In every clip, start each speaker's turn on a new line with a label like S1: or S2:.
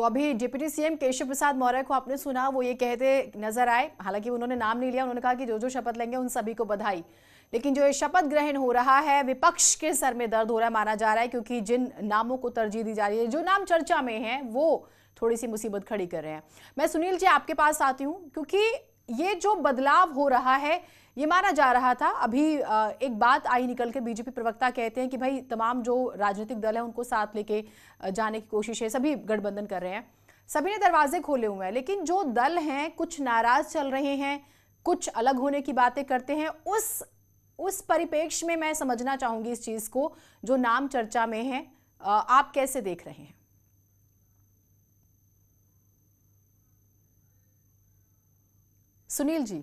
S1: तो अभी deputy CM Keshav Prasad Maurya को आपने सुना, वो ये कहते नजर आए, हालांकि उन्होंने नाम नहीं लिया, उन्होंने कहा कि जो जो शपथ लेंगे उन सभी को बधाई। लेकिन जो ये शपथ ग्रहण हो रहा है, विपक्ष के सर में दर्द हो रहा है माना जा रहा है, क्योंकि जिन नामों को तरजीह दी जा रही है, जो नाम चर्चा में है, वो थोड़ी सी मुसीबत खड़ी कर रहे हैं। मैं सुनील जी आपके पास आती हूँ, क्योंकि ये जो बदलाव हो रहा है, ये माना जा रहा था, अभी एक बात आई निकल के, बीजेपी प्रवक्ता कहते हैं कि भाई तमाम जो राजनीतिक दल है उनको साथ लेके जाने की कोशिश है, सभी गठबंधन कर रहे हैं, सभी ने दरवाजे खोले हुए हैं, लेकिन जो दल हैं कुछ नाराज चल रहे हैं, कुछ अलग होने की बातें करते हैं। उस परिप्रेक्ष्य में मैं समझना चाहूंगी इस चीज को, जो नाम चर्चा में है, आप कैसे देख रहे हैं? सुनील जी,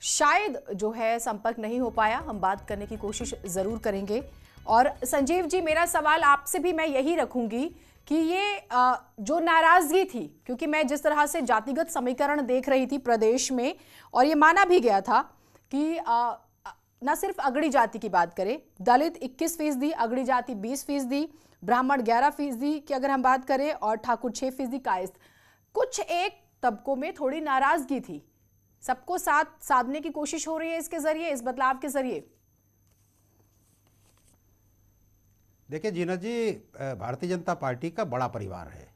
S1: शायद जो है संपर्क नहीं हो पाया, हम बात करने की कोशिश जरूर करेंगे। और संजीव जी, मेरा सवाल आपसे भी मैं यही रखूंगी कि ये जो नाराजगी थी, क्योंकि मैं जिस तरह से जातिगत समीकरण देख रही थी प्रदेश में, और ये माना भी गया था कि न सिर्फ अगड़ी जाति की बात करें, दलित 21%, अगड़ी जाति 20%, ब्राह्मण 11% की अगर हम बात करें, और ठाकुर 6% कायस्थ, कुछ एक तबकों में थोड़ी नाराजगी थी, सबको साथ साधने की कोशिश हो रही है इसके जरिए, इस बदलाव के जरिए।
S2: देखिए जीना जी, भारतीय जनता पार्टी का बड़ा परिवार है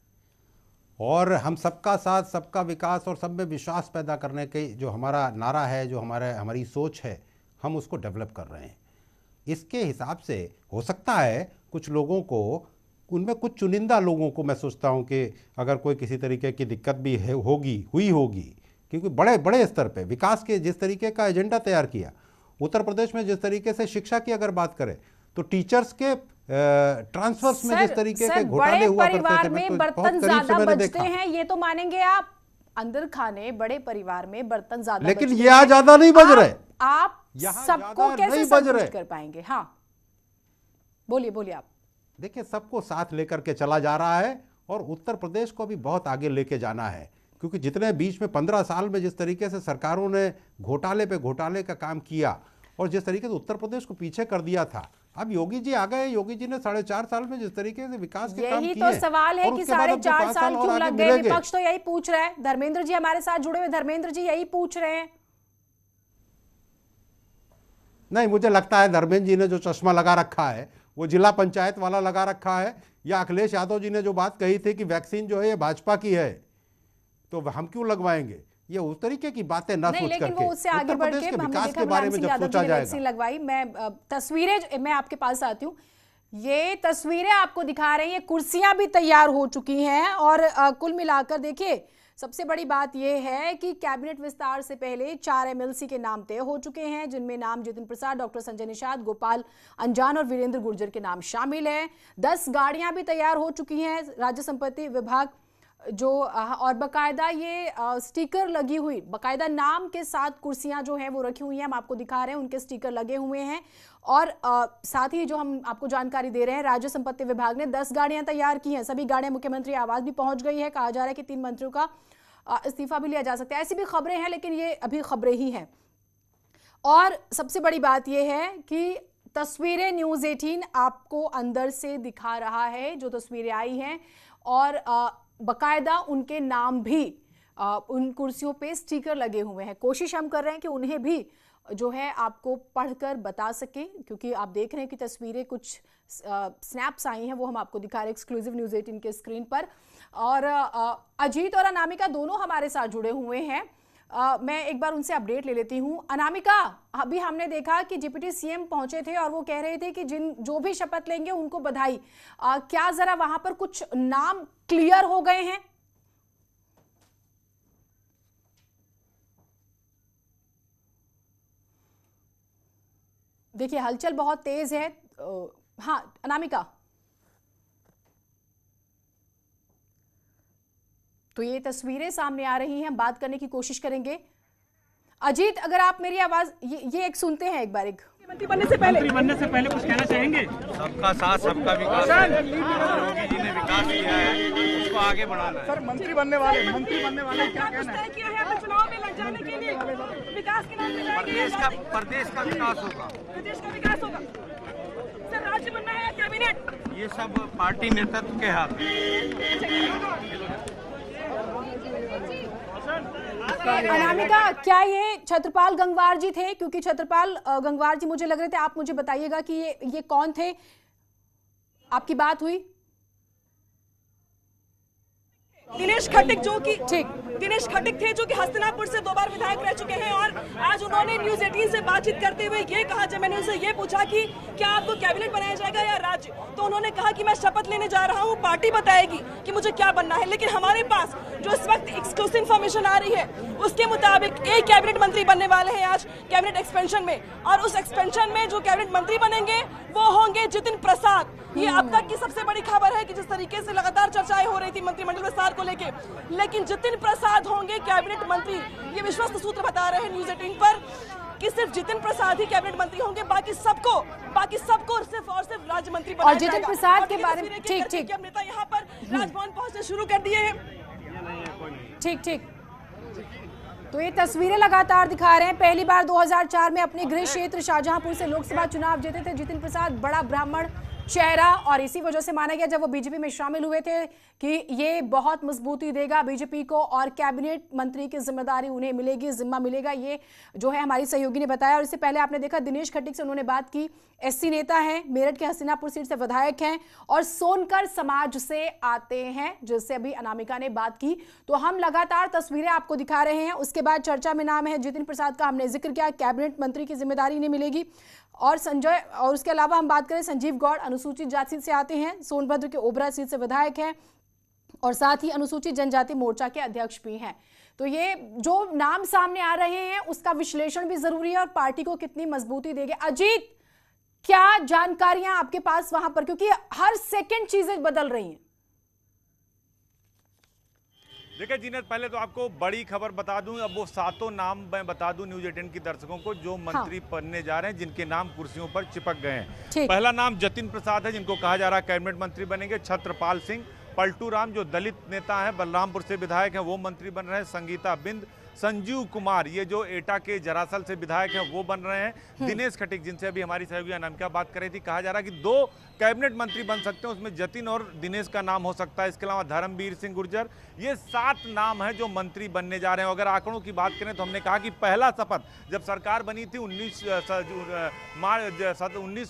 S2: और हम सबका साथ, सबका विकास और सब में विश्वास पैदा करने के जो हमारा नारा है, जो हमारी सोच है, हम उसको डेवलप कर रहे हैं। इसके हिसाब से हो सकता है कुछ लोगों को, उनमें कुछ चुनिंदा लोगों को मैं सोचता हूं कि अगर कोई किसी तरीके की दिक्कत भी हुई होगी, क्योंकि बड़े बड़े स्तर पे विकास के जिस तरीके का एजेंडा तैयार किया, उत्तर प्रदेश में जिस तरीके से शिक्षा की अगर बात करें तो टीचर्स के ट्रांसफर्स में जिस तरीके के घोटाले हुआ करते थे,
S1: परिवार में बर्तन ज्यादा बजते हैं, ये तो मानेंगे आप। अंदर खाने बड़े परिवार में बर्तन ज्यादा,
S2: लेकिन ये आज ज्यादा नहीं बज रहे।
S1: आप सबको कैसे संतुष्ट कर पाएंगे? हाँ बोलिए बोलिए आप।
S2: देखिए, सबको साथ लेकर के चला जा रहा है और उत्तर प्रदेश को भी बहुत आगे लेके जाना है, क्योंकि जितने बीच में 15 साल में जिस तरीके से सरकारों ने घोटाले पे घोटाले का काम किया और जिस तरीके से उत्तर प्रदेश को पीछे कर दिया था, अब योगी जी आ गए। योगी जी ने 4.5 साल में जिस तरीके से विकास के काम किए,
S1: यही तो सवाल है कि 4.5 साल क्यों लग गए? विपक्ष तो यही पूछ रहा है। धर्मेंद्र जी हमारे साथ जुड़े हुए, धर्मेंद्र जी यही पूछ रहे हैं।
S2: नहीं, मुझे लगता है धर्मेंद्र जी ने जो चश्मा लगा रखा है वो जिला पंचायत वाला लगा रखा है, या अखिलेश यादव जी ने जो बात कही थी कि वैक्सीन जो है ये भाजपा की है तो हम क्यों लगवाएंगे, ये उस तरीके की बातें ना सोच करके
S1: वो उससे आगे बढ़ के
S2: विकास के बारे में जब सोचा जाएगा।
S1: लगवाई, मैं तस्वीरें, मैं आपके पास आती हूँ, ये तस्वीरें आपको दिखा रही हैं, कुर्सियां भी तैयार हो चुकी हैं और कुल मिलाकर देखिए, सबसे बड़ी बात यह है कि कैबिनेट विस्तार से पहले 4 एमएलसी के नाम तय हो चुके हैं, जिनमें नाम जितिन प्रसाद, डॉक्टर संजय निषाद, गोपाल अंजान और वीरेंद्र गुर्जर के नाम शामिल हैं। 10 गाड़ियां भी तैयार हो चुकी हैं, राज्य संपत्ति विभाग जो, और बकायदा ये स्टिकर लगी हुई, बकायदा नाम के साथ कुर्सियां जो हैं वो रखी हुई हैं, हम आपको दिखा रहे हैं, उनके स्टिकर लगे हुए हैं। और साथ ही जो हम आपको जानकारी दे रहे हैं, राज्य संपत्ति विभाग ने 10 गाड़ियां तैयार की हैं, सभी गाड़ियां मुख्यमंत्री आवास भी पहुंच गई है। कहा जा रहा है कि 3 मंत्रियों का इस्तीफा भी लिया जा सकता है, ऐसी भी खबरें हैं, लेकिन ये अभी खबरें ही हैं। और सबसे बड़ी बात यह है कि तस्वीरें न्यूज़ 18 आपको अंदर से दिखा रहा है, जो तस्वीरें आई हैं, और बकायदा उनके नाम भी उन कुर्सियों पे स्टिकर लगे हुए हैं। कोशिश हम कर रहे हैं कि उन्हें भी जो है आपको पढ़कर बता सके, क्योंकि आप देख रहे हैं कि तस्वीरें कुछ स्नैप्स आई हैं, वो हम आपको दिखा रहे हैं एक्सक्लूसिव न्यूज़ 18 के स्क्रीन पर। और अजीत और अनामिका दोनों हमारे साथ जुड़े हुए हैं, मैं एक बार उनसे अपडेट ले लेती हूं। अनामिका, अभी हमने देखा कि डिप्टी सीएम पहुंचे थे और वो कह रहे थे कि जो भी शपथ लेंगे उनको बधाई। क्या जरा वहां पर कुछ नाम क्लियर हो गए हैं? देखिए, हलचल बहुत तेज है। हाँ अनामिका, तो ये तस्वीरें सामने आ रही हैं, बात करने की कोशिश करेंगे। अजीत, अगर आप मेरी आवाज ये एक सुनते हैं, एक बार एक
S3: मंत्री बनने से पहले कुछ कहना चाहेंगे?
S4: सबका साथ, सबका विकास। योगी जी ने विकास किया है, उसको आगे बढ़ाना है।
S3: सर, मंत्री बनने वाले क्या कहना है? किया है अपने चुनाव में लग जाने के लिए, विकास के नाम पे
S4: प्रदेश का विकास होगा।
S3: प्रदेश का विकास होगा। सर, राज्य बनना है या कैबिनेट?
S4: ये सब पार्टी नेतृत्व के हाथ में।
S1: अनामिका, क्या ये छत्रपाल गंगवार जी थे? क्योंकि छत्रपाल गंगवार जी मुझे लग रहे थे, आप मुझे बताइएगा कि ये कौन थे, आपकी बात हुई?
S3: दिनेश खटिक जो कि
S1: ठीक,
S3: दिनेश खटिक थे जो कि हस्तिनापुर से 2 बार विधायक रह चुके हैं और आज उन्होंने न्यूज 18 से बातचीत करते हुए ये कहा, जब मैंने उनसे ये पूछा कि क्या आपको कैबिनेट बनाया जाएगा या राज्य, तो उन्होंने कहा कि मैं शपथ लेने जा रहा हूँ, पार्टी बताएगी कि मुझे क्या बनना है। लेकिन हमारे पास जो इस वक्त एक्सक्लूसिव इंफॉर्मेशन आ रही है उसके मुताबिक एक कैबिनेट मंत्री बनने वाले हैं आज कैबिनेट एक्सपेंशन में, और उस एक्सपेंशन में जो कैबिनेट मंत्री बनेंगे वो होंगे जितिन प्रसाद। ये अब तक की सबसे बड़ी खबर है कि जिस तरीके से लगातार चर्चाएं हो रही थी मंत्रिमंडल विस्तार को लेके, लेकिन जितिन प्रसाद होंगे कैबिनेट मंत्री। ये विश्वस्त सूत्र बता रहे हैं न्यूज 18 पर कि सिर्फ जितिन प्रसाद ही कैबिनेट मंत्री होंगे, बाकी सबको सिर्फ और सिर्फ राज्य मंत्री बनाया जाएगा।
S1: और जितिन प्रसाद के बारे में ठीक
S3: नेता यहाँ पर राजभवन पहुंचने शुरू कर दिए हैं।
S1: ठीक, तो ये तस्वीरें लगातार दिखा रहे हैं। पहली बार 2004 में अपने गृह क्षेत्र शाहजहांपुर से लोकसभा चुनाव जीते थे जितिन प्रसाद, बड़ा ब्राह्मण चेहरा, और इसी वजह से माना गया जब वो बीजेपी में शामिल हुए थे कि ये बहुत मजबूती देगा बीजेपी को और कैबिनेट मंत्री की जिम्मेदारी उन्हें मिलेगी, जिम्मा मिलेगा। ये जो है हमारी सहयोगी ने बताया। और इससे पहले आपने देखा दिनेश खटिक से उन्होंने बात की, एससी नेता हैं, मेरठ के हस्तिनापुर सीट से विधायक हैं और सोनकर समाज से आते हैं, जिससे अभी अनामिका ने बात की। तो हम लगातार तस्वीरें आपको दिखा रहे हैं। उसके बाद चर्चा में नाम है जितिन प्रसाद का, हमने जिक्र किया, कैबिनेट मंत्री की जिम्मेदारी इन्हें मिलेगी। और संजय, और उसके अलावा हम बात करें संजीव गौड़, अनुसूचित जाति से आते हैं, सोनभद्र के ओबरा सीट से विधायक हैं और साथ ही अनुसूचित जनजाति मोर्चा के अध्यक्ष भी हैं। तो ये जो नाम सामने आ रहे हैं उसका विश्लेषण भी जरूरी है और पार्टी को कितनी मजबूती देंगे। अजीत, क्या जानकारियां आपके पास वहां पर, क्योंकि हर सेकंड चीजें बदल रही हैं?
S4: देखिए जीनत, पहले तो आपको बड़ी खबर बता दूं, अब वो 7 नाम मैं बता दूं न्यूज 18 की दर्शकों को जो मंत्री बनने जा रहे हैं, जिनके नाम कुर्सियों पर चिपक गए हैं। पहला नाम जतिन प्रसाद है, जिनको कहा जा रहा है कैबिनेट मंत्री बनेंगे। छत्रपाल सिंह, पलटू राम जो दलित नेता है, बलरामपुर से विधायक है, वो मंत्री बन रहे हैं। संगीता बिंद, संजीव कुमार ये जो एटा के जरासल से विधायक हैं वो बन रहे हैं। दिनेश खटिक, जिनसे अभी हमारी सहयोगी अनामिका बात कर रही थी, कहा जा रहा है कि 2 कैबिनेट मंत्री बन सकते हैं, उसमें जतिन और दिनेश का नाम हो सकता है। इसके अलावा धर्मवीर सिंह गुर्जर, ये 7 नाम हैं जो मंत्री बनने जा रहे हैं। अगर आंकड़ों की बात करें तो हमने कहा कि पहला शपथ जब सरकार बनी थी 19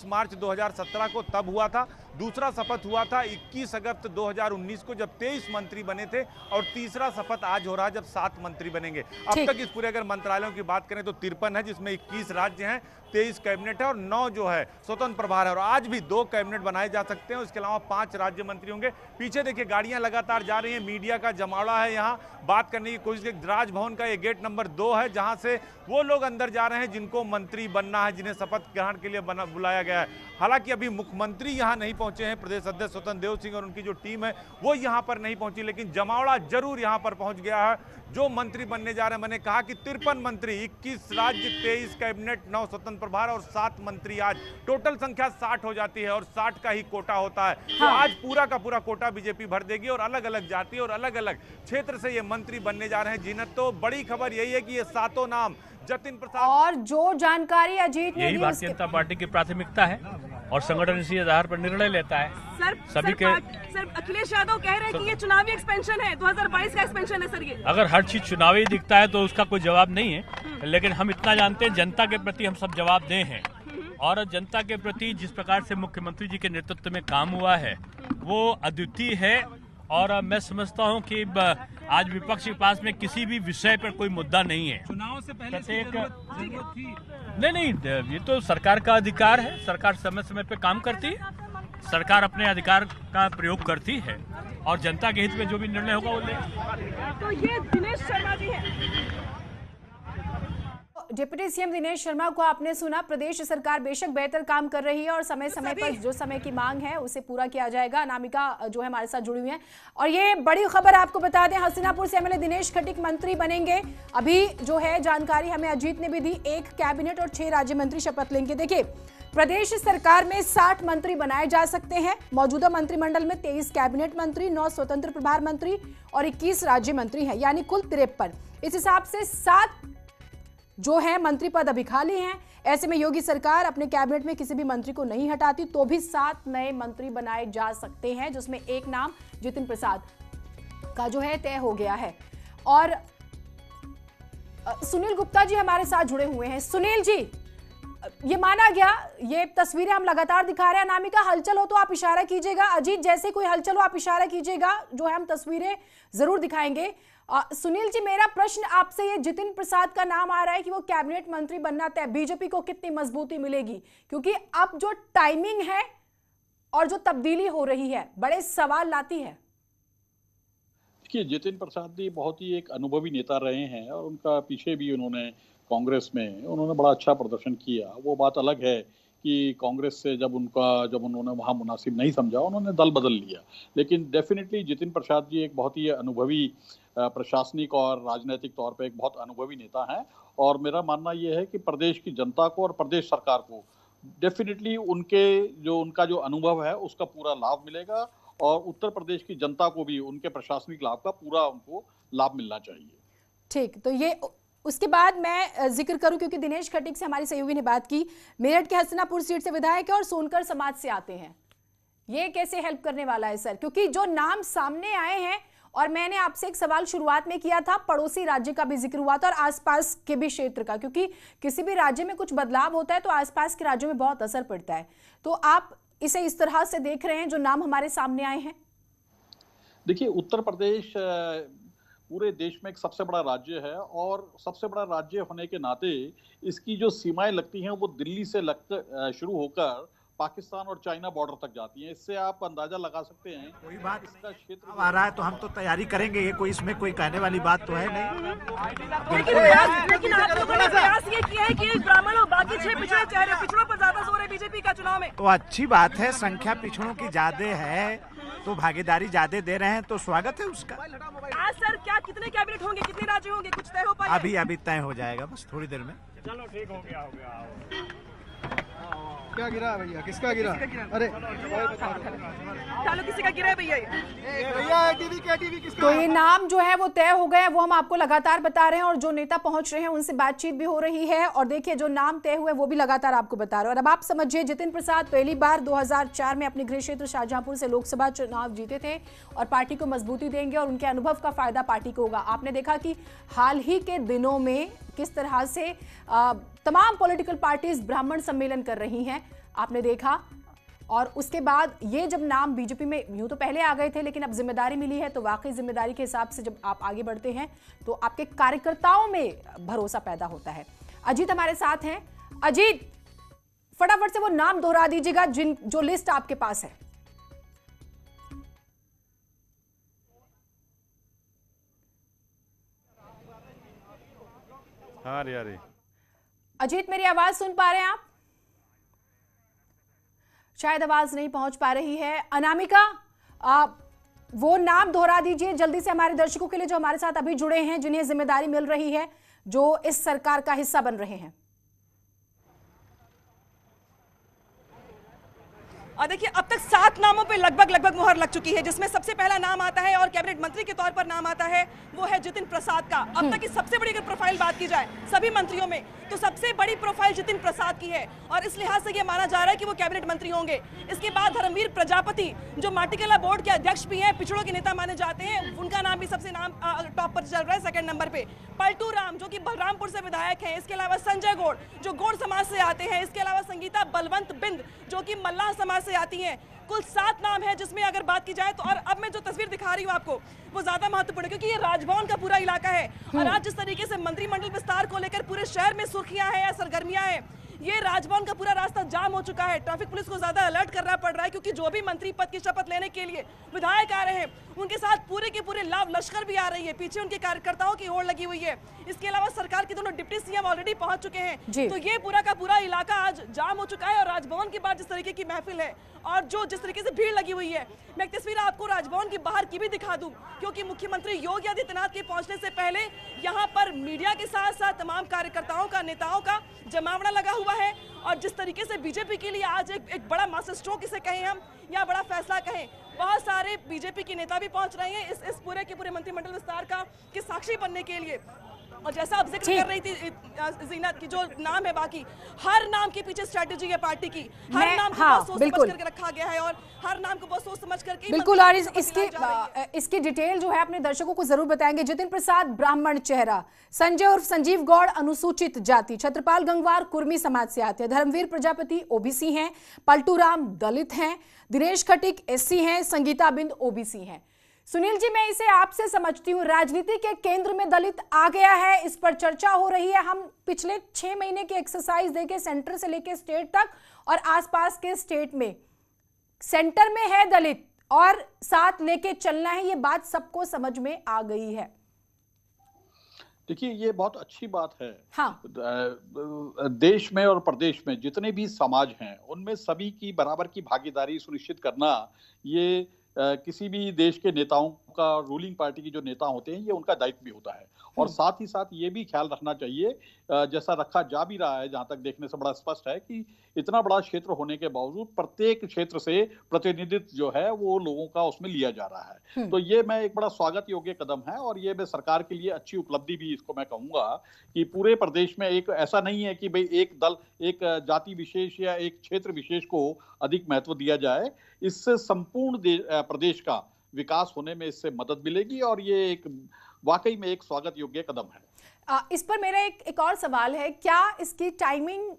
S4: मार्च 2017 को तब हुआ था। दूसरा शपथ हुआ था 21 अगस्त 2019 को जब 23 मंत्री बने थे, और तीसरा शपथ आज हो रहा है जब 7 मंत्री बनेंगे। अब तक इस पूरे अगर मंत्रालयों की बात करें तो 53 है, जिसमें 21 राज्य हैं, 23 कैबिनेट है और 9 जो है स्वतंत्र प्रभार है। और आज भी 2 कैबिनेट बनाए जा सकते हैं, उसके अलावा 5 राज्य मंत्री होंगे। पीछे देखिए गाड़ियां लगातार जा रही हैं, मीडिया का जमावड़ा है यहाँ बात करने की कोशिश। राजभवन का ये गेट नंबर 2 है, जहां से वो लोग अंदर जा रहे हैं जिनको मंत्री बनना है, जिन्हें शपथ ग्रहण के लिए बुलाया गया है। हालांकि अभी मुख्यमंत्री यहाँ नहीं पहुंचे हैं, प्रदेश अध्यक्ष स्वतंत्र देव सिंह और उनकी जो टीम है वो यहाँ पर नहीं पहुंची, लेकिन जमावड़ा जरूर यहाँ पर पहुंच गया है जो मंत्री बनने जा रहे हैं। मैंने कहा कि 53 मंत्री, 21 राज्य, 23 कैबिनेट, 9 स्वतंत्र प्रभार और 7 मंत्री, आज टोटल संख्या 60 हो जाती है और 60 का ही कोटा होता है। तो आज पूरा का पूरा कोटा बीजेपी भर देगी और अलग अलग जाति और अलग अलग क्षेत्र से ये मंत्री बनने जा रहे हैं। जीनत, तो बड़ी खबर यही है कि ये 7 नाम जतिन प्रसाद,
S1: और जो जानकारी अजीत ने
S5: यही भारतीय जनता पार्टी की प्राथमिकता है और संगठन इसी आधार पर निर्णय लेता है।
S3: सर अखिलेश यादव कह रहे हैं कि ये चुनावी एक्सपेंशन है, 2022 का एक्सपेंशन है सर ये।
S5: अगर हर चीज चुनावी दिखता है तो उसका कोई जवाब नहीं है, लेकिन हम इतना जानते हैं जनता के प्रति हम सब जवाबदेह हैं और जनता के प्रति जिस प्रकार से मुख्यमंत्री जी के नेतृत्व में काम हुआ है वो अद्वितीय है। और मैं समझता हूं कि आज विपक्ष के पास में किसी भी विषय पर कोई मुद्दा नहीं है।
S6: चुनाव से पहले
S5: नहीं, ये तो सरकार का अधिकार है, सरकार समय समय पे काम करती है, सरकार अपने अधिकार का प्रयोग करती है और जनता के हित में जो भी निर्णय होगा वो ले।
S3: तो ये दिनेश शर्मा जी हैं।
S1: डिप्टी सीएम दिनेश शर्मा को आपने सुना। प्रदेश सरकार बेशक बेहतर काम कर रही है और समय समय पर जो समय की मांग है उसे पूरा किया जाएगा। अनामिका जो है हमारे साथ जुड़ी हुई है और ये बड़ी खबर आपको बता दें, हस्तिनापुर से एमएलए दिनेश खटिक मंत्री बनेंगे। अभी जो है जानकारी हमें अजीत ने भी दी, 1 कैबिनेट और 6 राज्य मंत्री शपथ लेंगे। देखिए, प्रदेश सरकार में 60 मंत्री बनाए जा सकते हैं। मौजूदा मंत्रिमंडल में 23 कैबिनेट मंत्री, 9 स्वतंत्र प्रभार मंत्री और 21 राज्य मंत्री हैं, यानी कुल 53। इस हिसाब से 7 जो है मंत्री पद अभी खाली हैं। ऐसे में योगी सरकार अपने कैबिनेट में किसी भी मंत्री को नहीं हटाती तो भी 7 नए मंत्री बनाए जा सकते हैं, जिसमें एक नाम जितिन प्रसाद का जो है तय हो गया है। और सुनील गुप्ता जी हमारे साथ जुड़े हुए हैं। सुनील जी, ये माना गया, ये तस्वीरें हम लगातार दिखा रहे हैं, अनामिका हलचल हो तो आप इशारा कीजिएगा, अजीत जैसे कोई हलचल हो आप इशारा कीजिएगा, जो है हम तस्वीरें जरूर दिखाएंगे। सुनील जी, मेरा प्रश्न आपसे, ये जितिन प्रसाद का नाम आ रहा है कि वो कैबिनेट मंत्री बनना तय, बीजेपी को कितनी मजबूती मिलेगी? क्योंकि अब जो टाइमिंग है और जो तब्दीली हो रही है बड़े सवाल लाती है।
S6: देखिए, जितिन प्रसाद जी बहुत ही एक अनुभवी नेता रहे हैं और उनका पीछे भी उन्होंने कांग्रेस में उन्होंने बड़ा अच्छा प्रदर्शन किया। वो बात अलग है कि कांग्रेस से जब उन्होंने वहाँ मुनासिब नहीं समझा उन्होंने दल बदल लिया, लेकिन डेफिनेटली जितिन प्रसाद जी एक बहुत ही अनुभवी प्रशासनिक और राजनीतिक तौर पे एक बहुत अनुभवी नेता हैं। और मेरा मानना ये है कि प्रदेश की जनता को और प्रदेश सरकार को डेफिनेटली उनका जो अनुभव है उसका पूरा लाभ मिलेगा और उत्तर प्रदेश की जनता को भी उनके प्रशासनिक लाभ का पूरा उनको लाभ मिलना चाहिए।
S1: ठीक, तो ये उसके बाद मैं जिक्र करूं, क्योंकि दिनेश खटीक से हमारी सहयोगी ने बात की, मेरठ के हसनापुर सीट से विधायक है और सोनकर समाज से आते हैं, ये कैसे हेल्प करने वाला है सर? क्योंकि जो नाम सामने आए हैं, और मैंने आपसे एक सवाल शुरुआत में किया था, पड़ोसी राज्य का भी जिक्र हुआ था और आसपास के भी क्षेत्र का, क्योंकि किसी भी राज्य में कुछ बदलाव होता है तो आसपास के राज्यों में बहुत असर पड़ता है। तो आप इसे इस तरह से देख रहे हैं जो नाम हमारे सामने आए हैं?
S6: देखिए, उत्तर प्रदेश पूरे देश में एक सबसे बड़ा राज्य है और सबसे बड़ा राज्य होने के नाते इसकी जो सीमाएं लगती हैं वो दिल्ली से शुरू होकर पाकिस्तान और चाइना बॉर्डर तक जाती हैं। इससे आप अंदाजा लगा सकते हैं
S7: कोई बात
S6: इसका क्षेत्र
S7: अब आ रहा है तो हम तो तैयारी करेंगे, ये कोई इसमें कोई कहने वाली बात तो है नहीं।
S3: लेकिन आप लोगों ने प्रयास ये किया है कि ब्राह्मण और बाकी 6 पिछड़ों पर ज्यादा जोर है बीजेपी का चुनाव में।
S7: तो अच्छी बात है, संख्या पिछड़ों की ज्यादा है तो भागीदारी ज्यादा दे रहे हैं तो स्वागत है उसका।
S3: आज सर क्या कितने कैबिनेट होंगे, कितने राज्य होंगे, कुछ तय हो पाए?
S7: अभी तय हो जाएगा, बस थोड़ी देर में।
S4: चलो ठीक हो गया।
S8: क्या गिरा भैया? किसका गिरा? अरे
S3: चलो किसी का गिरा है भैया।
S8: भैया टीवी किसका?
S1: तो ये नाम जो है वो तय हो गए, वो हम आपको लगातार बता रहे हैं और जो नेता पहुंच रहे हैं उनसे बातचीत भी हो रही है। और देखिए, जो नाम तय हुए वो भी लगातार आपको बता रहे हैं। और अब आप समझिए, जितिन प्रसाद पहली बार 2004 में अपने गृह क्षेत्र शाहजहांपुर से लोकसभा चुनाव जीते थे और पार्टी को मजबूती देंगे और उनके अनुभव का फायदा पार्टी को होगा। आपने देखा कि हाल ही के दिनों में किस तरह से तमाम पॉलिटिकल पार्टीज ब्राह्मण सम्मेलन कर रही हैं, आपने देखा। और उसके बाद ये जब नाम बीजेपी में यूं तो पहले आ गए थे, लेकिन अब जिम्मेदारी मिली है तो वाकई जिम्मेदारी के हिसाब से जब आप आगे बढ़ते हैं तो आपके कार्यकर्ताओं में भरोसा पैदा होता है। अजीत हमारे साथ हैं। अजीत, फटाफट से वो नाम दोहरा दीजिएगा जो लिस्ट आपके पास है।
S4: अरे
S1: अजीत, मेरी आवाज सुन पा रहे हैं आप? शायद आवाज नहीं पहुंच पा रही है। अनामिका, वो नाम दोहरा दीजिए जल्दी से हमारे दर्शकों के लिए जो हमारे साथ अभी जुड़े हैं, जिन्हें जिम्मेदारी मिल रही है, जो इस सरकार का हिस्सा बन रहे हैं।
S3: और देखिए, अब तक 7 नामों पे लगभग मुहर लग चुकी है, जिसमें सबसे पहला नाम आता है और कैबिनेट मंत्री के तौर पर नाम आता है वो है जितिन प्रसाद का। अब तक की सबसे बड़ी अगर प्रोफाइल बात की जाए सभी मंत्रियों में तो सबसे बड़ी प्रोफाइल जितिन प्रसाद की है और इस लिहाज से ये माना जा रहा है कि वो कैबिनेट मंत्री होंगे। इसके बाद धर्मवीर प्रजापति, जो माटीकला बोर्ड के अध्यक्ष भी हैं, पिछड़ों के नेता माने जाते हैं, उनका नाम भी सबसे टॉप पर चल रहा है, 2nd नंबर पे। पलटू राम, जो कि बलरामपुर से विधायक हैं। इसके अलावा संजय गौड़, जो गौड़ समाज से आते हैं। इसके अलावा संगीता बलवंत बिंद, जो कि मल्लाह समाज से आती हैं। कुल 7 नाम है, जिसमें अगर बात की जाए तो, और अब मैं जो तस्वीर दिखा रही हूँ आपको वो ज्यादा महत्वपूर्ण है क्योंकि ये राजभवन का पूरा इलाका है और आज जिस तरीके से मंत्रिमंडल विस्तार को लेकर पूरे शहर में सुर्खियां हैं या सरगर्मियां हैं, ये राजभवन का पूरा रास्ता जाम हो चुका है। ट्रैफिक पुलिस को ज्यादा अलर्ट करना पड़ रहा है क्योंकि जो भी मंत्री पद की शपथ लेने के लिए विधायक आ रहे हैं उनके साथ पूरे के पूरे लाभ लश्कर भी आ रही है, पीछे उनके कार्यकर्ताओं की होड़ लगी हुई है। इसके अलावा सरकार के दोनों डिप्टी सीएम ऑलरेडी पहुंच चुके हैं, तो ये पूरा का पूरा इलाका आज जाम हो चुका है। और राजभवन के बाद जिस तरीके की महफिल है और जिस तरीके से भीड़ लगी हुई है, मैं एक तस्वीर आपको राजभवन की बाहर की भी दिखा दूं क्योंकि मुख्यमंत्री योगी आदित्यनाथ के पहुंचने से पहले यहाँ पर मीडिया के साथ साथ तमाम कार्यकर्ताओं का, नेताओं का जमावड़ा लगा हुआ है। और जिस तरीके से बीजेपी के लिए आज एक बड़ा मास्टर स्ट्रोक इसे कहें हम या बड़ा फैसला कहें, बहुत सारे बीजेपी के नेता भी पहुंच रहे हैं इस पूरे के पूरे मंत्रिमंडल विस्तार का के साक्षी बनने के लिए। और जैसा आप जिक्र कर रही थी जीनत की, जो नाम है बाकी हर नाम के पीछे स्ट्रेटेजी है पार्टी की, हर नाम को बहुत सोच समझ करके रखा गया है और हर नाम को बहुत सोच समझ करके
S1: बिल्कुल। और इसकी डिटेल जो है अपने दर्शकों को जरूर बताएंगे। जितिन प्रसाद ब्राह्मण चेहरा, संजय उर्फ संजीव गौड़ अनुसूचित जाति, छत्रपाल गंगवार कुर्मी समाज से आते हैं, धर्मवीर प्रजापति ओबीसी हैं, पलटू राम दलित हैं, दिनेश खटीक एससी हैं, संगीता बिंद ओबीसी हैं। सुनील जी, मैं इसे आपसे समझती हूँ, राजनीति के केंद्र में दलित आ गया है, इस पर चर्चा हो रही है। हम पिछले 6 महीने की एक्सरसाइज देखे सेंटर से लेके स्टेट तक और आसपास के स्टेट में, सेंटर में है दलित और साथ लेके चलना है, ये बात सबको समझ में आ गई है।
S6: देखिए, ये बहुत अच्छी बात है।
S1: हाँ।
S6: देश में और प्रदेश में जितने भी समाज हैं उनमें सभी की बराबर की भागीदारी सुनिश्चित करना, ये किसी भी देश के नेताओं का, रूलिंग पार्टी के जो नेता होते हैं, ये उनका दायित्व भी होता है। और साथ ही साथ ये भी ख्याल रखना चाहिए, जैसा रखा जा भी रहा है, जहां तक देखने से बड़ा स्पष्ट है कि इतना बड़ा क्षेत्र होने के बावजूद प्रत्येक क्षेत्र से प्रतिनिधित्व जो है वो लोगों का उसमें लिया जा रहा है। तो ये मैं एक बड़ा स्वागत योग्य कदम है और ये मैं सरकार के लिए अच्छी उपलब्धि भी इसको मैं कहूंगा कि पूरे प्रदेश में एक ऐसा नहीं है कि भाई एक दल, एक जाति विशेष या एक क्षेत्र विशेष को अधिक महत्व दिया जाए। इससे संपूर्ण प्रदेश का विकास होने में इससे मदद मिलेगी और ये एक वाकई में एक स्वागत योग्य कदम है।
S1: इस पर मेरा एक और सवाल है, क्या इसकी टाइमिंग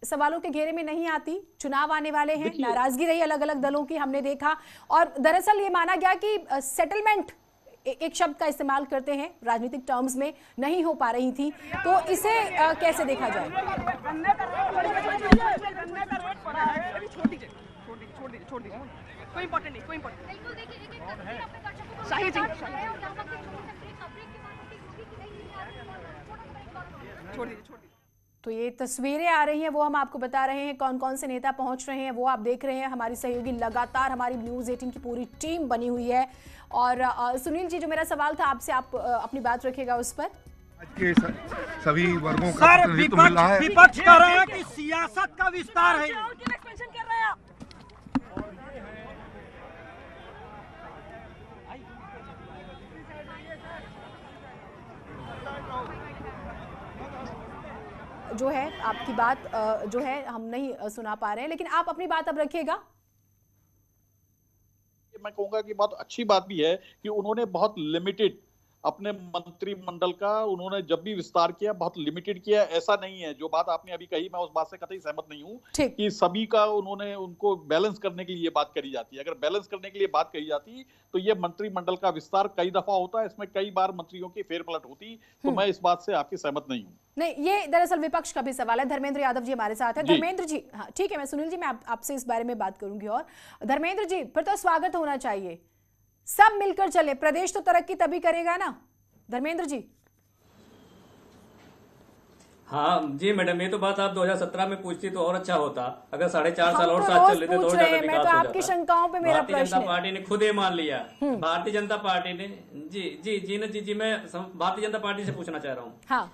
S1: सवालों के घेरे में नहीं आती? चुनाव आने वाले हैं, नाराजगी रही अलग अलग दलों की, हमने देखा, और दरअसल ये माना गया कि सेटलमेंट, एक शब्द का इस्तेमाल करते हैं राजनीतिक टर्म्स में, नहीं हो पा रही थी, तो इसे कैसे देखा जाए?
S3: कोई इंपॉर्टेंट नहीं, कोई इंपॉर्टेंट नहीं।
S1: तो ये तस्वीरें आ रही हैं, वो हम आपको बता रहे हैं, कौन कौन से नेता पहुंच रहे हैं वो आप देख रहे हैं। हमारी सहयोगी लगातार, हमारी न्यूज़ 18 की पूरी टीम बनी हुई है। और सुनील जी, जो मेरा सवाल था आपसे, आप अपनी बात रखिएगा उस पर।
S8: आज के सभी वर्गों का प्रतिनिधित्व मिल रहा है।
S7: विपक्ष कह रहा है कि सियासत का विस्तार है।
S1: जो है आपकी बात जो है हम नहीं सुना पा रहे हैं, लेकिन आप अपनी बात अब रखिएगा।
S6: मैं कहूंगा कि बहुत अच्छी बात भी है कि उन्होंने बहुत लिमिटेड अपने मंत्रिमंडल का, उन्होंने जब भी विस्तार किया बहुत लिमिटेड किया। ऐसा नहीं है, जो बात आपने अभी कही, मैं उस बात से कतई सहमत नहीं हूँ कि सभी का उन्होंने उनको बैलेंस करने के लिए बात करी जाती है। अगर बैलेंस करने के लिए बात कही जाती तो ये मंत्रिमंडल का विस्तार कई दफा होता है, इसमें कई बार मंत्रियों की फेरपलट होती, तो मैं इस बात से आपकी सहमत नहीं हूँ।
S1: नहीं, ये दरअसल विपक्ष का भी सवाल है। धर्मेंद्र यादव जी हमारे साथ है। धर्मेंद्र जी, हाँ ठीक है, मैं सुनील जी, मैं आपसे इस बारे में बात करूंगी। और धर्मेंद्र जी, फिर तो स्वागत होना चाहिए, सब मिलकर चले, प्रदेश तो तरक्की तभी करेगा ना। धर्मेंद्र जी।
S9: हाँ जी मैडम, ये तो बात आप 2017 में पूछती तो और अच्छा होता। अगर 4.5 साल और साथ चल लेते तो और ज्यादा विकास हो जाता।
S1: आपकी शंकाओं पे मेरा प्रश्न है।
S9: भारतीय जनता पार्टी ने खुद ही मान लिया। भारतीय जनता पार्टी ने जी मैं भारतीय जनता पार्टी से पूछना चाह रहा हूँ।
S1: हाँ।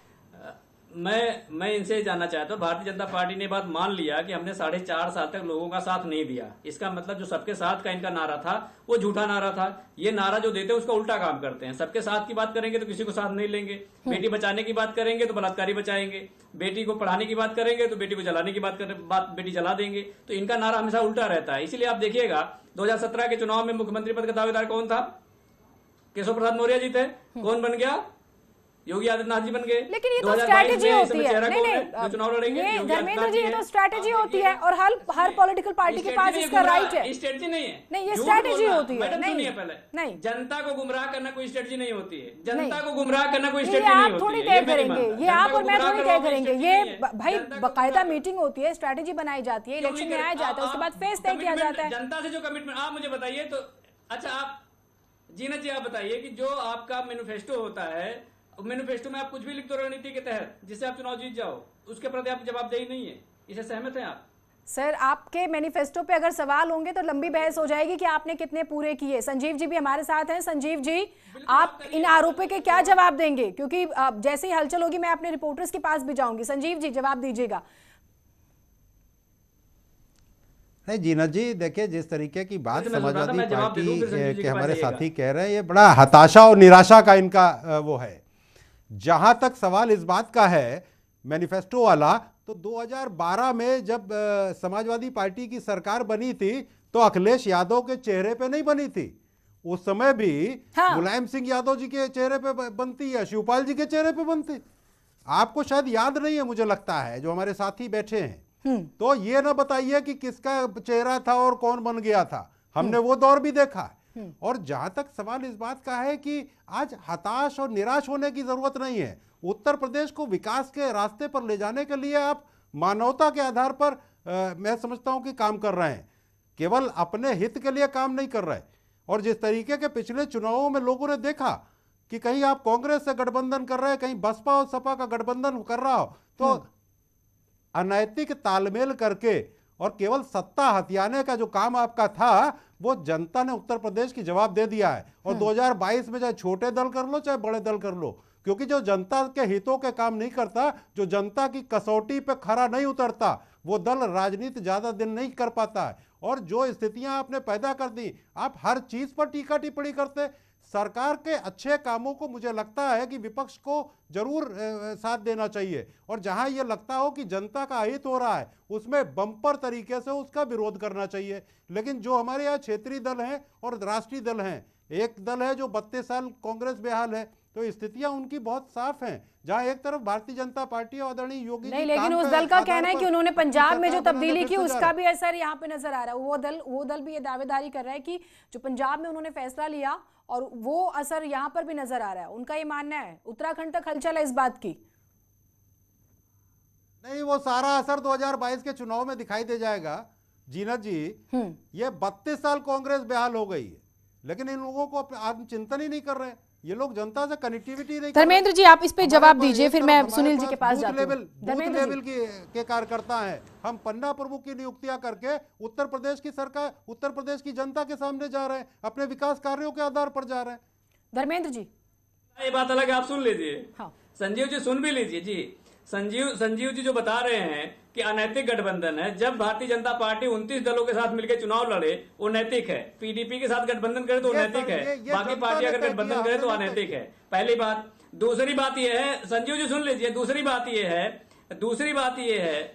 S9: मैं इनसे जानना चाहता हूँ, भारतीय जनता पार्टी ने बात मान लिया कि हमने 4.5 साल तक लोगों का साथ नहीं दिया। इसका मतलब जो सबके साथ का इनका नारा था वो झूठा नारा था। ये नारा जो देते हैं उसका उल्टा काम करते हैं। सबके साथ की बात करेंगे तो किसी को साथ नहीं लेंगे, बेटी बचाने की बात करेंगे तो बलात्कारी बचाएंगे, बेटी को पढ़ाने की बात करेंगे तो बेटी को जलाने की बेटी जला देंगे। तो इनका नारा हमेशा उल्टा रहता है। इसीलिए आप देखिएगा 2017 के चुनाव में मुख्यमंत्री पद का दावेदार कौन था? केशव प्रसाद मौर्य जी थे। कौन बन गया? योगी आदित्यनाथ जी बन गए।
S1: लेकिन ये तो स्ट्रैटेजी होती है। नहीं,
S9: चुनाव लड़ेंगे।
S1: ये धर्मेंद्र जी, ये तो स्ट्रैटेजी होती है और हर पॉलिटिकल पार्टी के पास इसका राइट है।
S9: स्ट्रैटेजी नहीं है।
S1: नहीं, ये स्ट्रैटेजी होती है।
S9: नहीं, पहले नहीं, जनता को गुमराह करना कोई स्ट्रैटेजी नहीं होती है। जनता को गुमराह करना कोई स्ट्रैटेजी नहीं होती है।
S1: आप थोड़ी तय करेंगे, ये आप और मैं थोड़ी तय करेंगे। ये भाई बाकायदा मीटिंग होती है, स्ट्रैटेजी बनाई जाती है, इलेक्शन में आया जाता है, उसके बाद फेस तय किया जाता है।
S9: जनता से जो कमिटमेंट, आप मुझे बताइए तो, अच्छा आप जीनत जी आप बताइए कि जो आपका मैनिफेस्टो होता है, मैनिफेस्टो में आप कुछ भी लिख दो रणनीति के तहत जिससे आप चुनाव जीत जाओ, उसके प्रति आप जवाबदेही नहीं है। इसे सहमत हैं आप?
S1: सर, आपके मैनिफेस्टो पे अगर सवाल होंगे तो लंबी बहस हो जाएगी कि आपने कितने पूरे किए। संजीव जी भी हमारे साथ हैं। संजीव जी, आप इन आरोपों के क्या जवाब देंगे? क्योंकि जैसे ही हलचल होगी मैं अपने रिपोर्टर्स के पास भी जाऊंगी। संजीव जी, जवाब दीजिएगा।
S2: नहीं जीनत जी, देखिए जिस तरीके की बात समाजवादी पार्टी के हमारे साथी कह रहे हैं, ये बड़ा हताशा और निराशा का इनका वो है। जहां तक सवाल इस बात का है मैनिफेस्टो वाला, तो 2012 में जब समाजवादी पार्टी की सरकार बनी थी तो अखिलेश यादव के चेहरे पे नहीं बनी थी, उस समय भी मुलायम सिंह यादव जी के चेहरे पे बनती है, शिवपाल जी के चेहरे पे बनती। आपको शायद याद नहीं है, मुझे लगता है, जो हमारे साथी बैठे हैं, तो ये ना बताइए कि किसका चेहरा था और कौन बन गया था, हमने वो दौर भी देखा है। और जहां तक सवाल इस बात का है कि आज हताश और निराश होने की जरूरत नहीं है। उत्तर प्रदेश को विकास के रास्ते पर ले जाने के लिए आप मानवता के आधार पर मैं समझता हूं कि काम कर रहे हैं, केवल अपने हित के लिए काम नहीं कर रहे। और जिस तरीके के पिछले चुनावों में लोगों ने देखा कि कहीं आप कांग्रेस से गठबंधन कर रहे हैं, कहीं बसपा और सपा का गठबंधन कर रहा हो, तो अनैतिक तालमेल करके और केवल सत्ता हथियाने का जो काम आपका था, वो जनता ने उत्तर प्रदेश की जवाब दे दिया है। और 2022 में चाहे छोटे दल कर लो चाहे बड़े दल कर लो, क्योंकि जो जनता के हितों के काम नहीं करता, जो जनता की कसौटी पे खरा नहीं उतरता, वो दल राजनीति ज्यादा दिन नहीं कर पाता है। और जो स्थितियां आपने पैदा कर दी, आप हर चीज पर टीका टिप्पणी करते। सरकार के अच्छे कामों को मुझे लगता है कि विपक्ष को जरूर साथ देना चाहिए, और जहां ये लगता हो कि जनता का अहित हो रहा है, उसमें बम्पर तरीके से उसका विरोध करना चाहिए। लेकिन जो हमारे यहाँ क्षेत्रीय दल हैं और राष्ट्रीय दल हैं, एक दल है जो 32 साल कांग्रेस बेहाल है, तो स्थितियां उनकी बहुत साफ हैं। जहां एक तरफ भारतीय जनता पार्टी और आदरणीय योगी
S1: नहीं, लेकिन उस दल का कहना है कि उन्होंने पंजाब में जो तब्दीली की उसका भी असर यहाँ पे नजर आ रहा है। वो दल भी ये दावेदारी कर रहा है कि जो पंजाब में उन्होंने फैसला लिया और वो असर यहाँ पर भी नजर आ रहा है, उनका ये मानना है। उत्तराखंड तक हलचल है इस बात की।
S2: नहीं, वो सारा असर 2022 के चुनाव में दिखाई दे जाएगा जीनत जी। ये 32 साल कांग्रेस बेहाल हो गई है, लेकिन इन लोगों को आत्मचिंतन ही नहीं कर रहे। ये लोग जनता से कनेक्टिविटी नहीं।
S1: धर्मेंद्र जी, आप इस पे जवाब दीजिए, फिर मैं सुनील जी के पास जाती हूं।
S2: धर्मेंद्र लेवल के कार्यकर्ता हैं, हम पन्ना प्रमुख की नियुक्तियां करके उत्तर प्रदेश की सरकार, उत्तर प्रदेश की जनता के सामने जा रहे हैं, अपने विकास कार्यों के आधार पर जा रहे हैं।
S1: धर्मेंद्र जी,
S9: ये बात अलग है, आप सुन लीजिए।
S1: हाँ।
S9: संजीव जी सुन भी लीजिए जी। संजीव जी जो बता रहे हैं कि अनैतिक गठबंधन है, जब भारतीय जनता पार्टी 29 दलों के साथ मिलकर चुनाव लड़े वो नैतिक है, पीडीपी के साथ गठबंधन करे तो नैतिक है, बाकी पार्टी अगर गठबंधन करे तो अनैतिक है। पहली बात। दूसरी बात यह है, संजीव जी सुन लीजिए, दूसरी बात यह है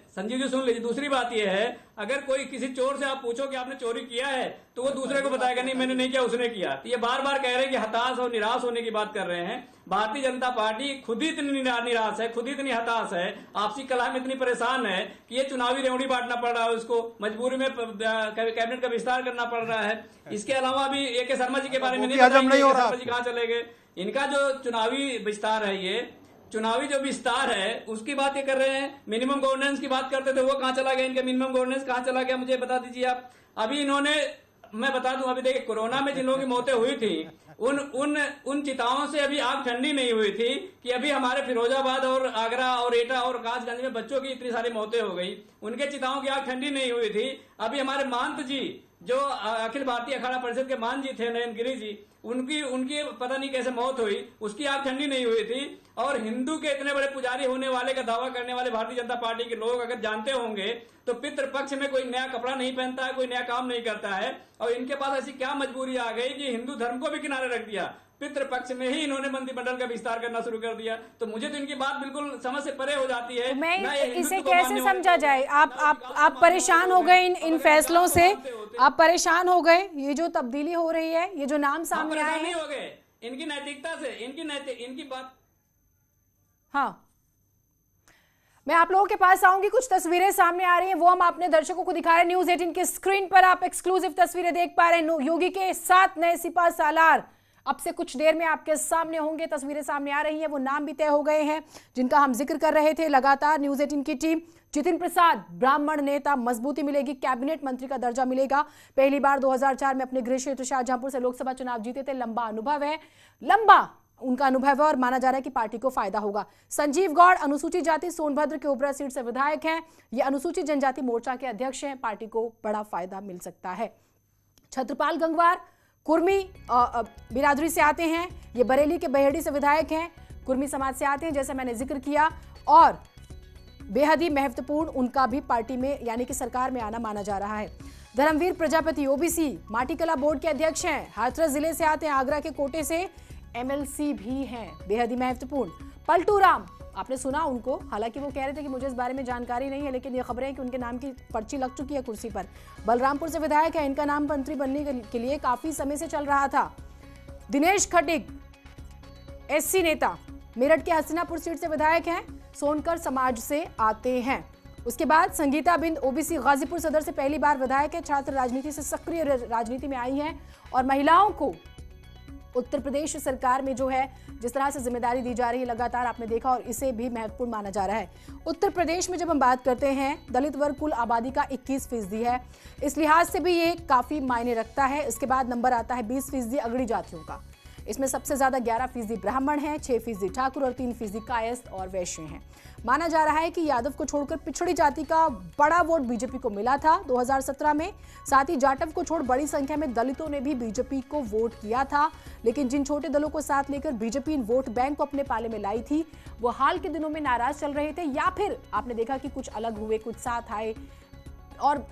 S9: संजीव जी सुन लीजिए, दूसरी बात यह है, अगर कोई किसी चोर से आप पूछो कि आपने चोरी किया है, तो वो दूसरे को बताएगा नहीं मैंने नहीं किया, उसने किया। तो ये बार बार कह रहे हैं कि हताश और निराश होने की बात कर रहे हैं। भारतीय जनता पार्टी खुद ही इतनी निराश है, खुद ही इतनी हताश है, आपसी कलह में इतनी परेशान है कि ये चुनावी रेवड़ी बांटना पड़ रहा है, उसको मजबूरी में कैबिनेट का विस्तार करना पड़ रहा है। इसके अलावा अभी ए.के. शर्मा जी के बारे में नहीं बताएंगे, शर्मा जी कहाँ चले गए। इनका जो चुनावी विस्तार है, ये चुनावी जो विस्तार है उसकी बात ये कर रहे हैं। मिनिमम गवर्नेंस की बात करते थे, वो कहाँ चला गया, इनका मिनिमम गवर्नेंस कहाँ चला गया, मुझे बता दीजिए आप। अभी इन्होंने, मैं बता दूं, अभी देखिए कोरोना में जिन लोगों की मौतें हुई थी, उन चिताओं से अभी आग ठंडी नहीं हुई थी कि अभी हमारे फिरोजाबाद और आगरा और एटा और कासगंज में बच्चों की इतनी सारी मौतें हो गई, उनके चिताओं की आग ठंडी नहीं हुई थी। अभी हमारे महंत जी, जो अखिल भारतीय अखाड़ा परिषद के मान जी थे, नयनगिरी जी, उनकी पता नहीं कैसे मौत हुई, उसकी आग ठंडी नहीं हुई थी। और हिंदू के इतने बड़े पुजारी होने वाले का दावा करने वाले भारतीय जनता पार्टी के लोग अगर जानते होंगे तो पितृपक्ष में कोई नया कपड़ा नहीं पहनता है, कोई नया काम नहीं करता है। और इनके पास ऐसी क्या मजबूरी आ गई कि हिंदू धर्म को भी किनारे रख दिया, पितृपक्ष में ही इन्होंने मंत्रिमंडल का विस्तार करना शुरू कर दिया। तो मुझे तो इनकी बात बिल्कुल समझ से परे हो जाती है।
S1: मैं इसे कैसे समझा जाए? आप परेशान हो गए इन फैसलों से, आप परेशान हो गए, ये जो तब्दीली हो रही है, ये जो नाम सामने आए हैं,
S9: हो गए इनकी नैतिकता से, इनकी बात।
S1: हाँ, मैं आप लोगों के पास आऊंगी। कुछ तस्वीरें सामने आ रही हैं, वो हम अपने दर्शकों को दिखा रहे हैं। न्यूज़ 18 की स्क्रीन पर आप एक्सक्लूसिव तस्वीरें देख पा रहे हैं। योगी के 7 नए सिपा सालार अब से कुछ देर में आपके सामने होंगे। तस्वीरें सामने आ रही हैं, वो नाम भी तय हो गए हैं जिनका हम जिक्र कर रहे थे लगातार। न्यूज़ 18 की टीम, जितिन प्रसाद, ब्राह्मण नेता, मजबूती मिलेगी, कैबिनेट मंत्री का दर्जा मिलेगा। पहली बार 2004 में अपने गृह क्षेत्र शाहजहांपुर से लोकसभा चुनाव जीते थे। लंबा अनुभव है, उनका अनुभव है और माना जा रहा है कि पार्टी को फायदा होगा। संजीव गौड़ अनुसूचित जाति सोनभद्र के ओबरा सीट से विधायक हैं। ये अनुसूचित जनजाति मोर्चा के अध्यक्ष हैं। पार्टी को बड़ा फायदा मिल सकता है। छत्रपाल गंगवार कुर्मी बिरादरी से आते हैं। ये बरेली के बहेड़ी से विधायक हैं, कुर्मी समाज से आते हैं, जैसे मैंने जिक्र किया, और बेहद ही महत्वपूर्ण उनका भी पार्टी में यानी कि सरकार में आना माना जा रहा है। धर्मवीर प्रजापति ओबीसी माटीकला बोर्ड के अध्यक्ष हैं, हाथरस जिले से आते हैं, आगरा के कोटे से एमएलसी भी हैं, बेहद ही महत्वपूर्ण। पलटू राम, आपने सुना उनको, हालांकि वो कह रहे थे कि मुझे इस बारे में जानकारी नहीं है, लेकिन ये खबरें हैं कि उनके नाम की पर्ची लग चुकी है कुर्सी पर। बलरामपुर से विधायक है, इनका नाम मंत्री बनने के लिए काफी समय से चल रहा था। दिनेश खटीक एससी नेता, मेरठ के हसीनापुर सीट से विधायक हैं, सोनकर समाज से आते हैं। उसके बाद संगीता बिंद ओबीसी गाजीपुर सदर से पहली बार विधायक है, छात्र राजनीति से सक्रिय राजनीति में आई हैं और महिलाओं को उत्तर प्रदेश सरकार में जो है जिस तरह से जिम्मेदारी दी जा रही है लगातार आपने देखा, और इसे भी महत्वपूर्ण माना जा रहा है। उत्तर प्रदेश में जब हम बात करते हैं, दलित वर्ग कुल आबादी का 21% है, इस लिहाज से भी ये काफी मायने रखता है। इसके बाद नंबर आता है 20% अगड़ी जातियों का, इसमें सबसे ज्यादा 11% ब्राह्मण हैं, 6% ठाकुर और 3% कायस्थ और वैश्य हैं। माना जा रहा है कि यादव को छोड़कर पिछड़ी जाति का बड़ा वोट बीजेपी को मिला था 2017 में, साथ ही जाटव को छोड़ बड़ी संख्या में दलितों ने भी बीजेपी को वोट किया था। लेकिन जिन छोटे दलों को साथ लेकर बीजेपी इन वोट बैंक को अपने पाले में लाई थी, वो हाल के दिनों में नाराज चल रहे थे, या फिर आपने देखा कि कुछ अलग हुए, कुछ साथ आए और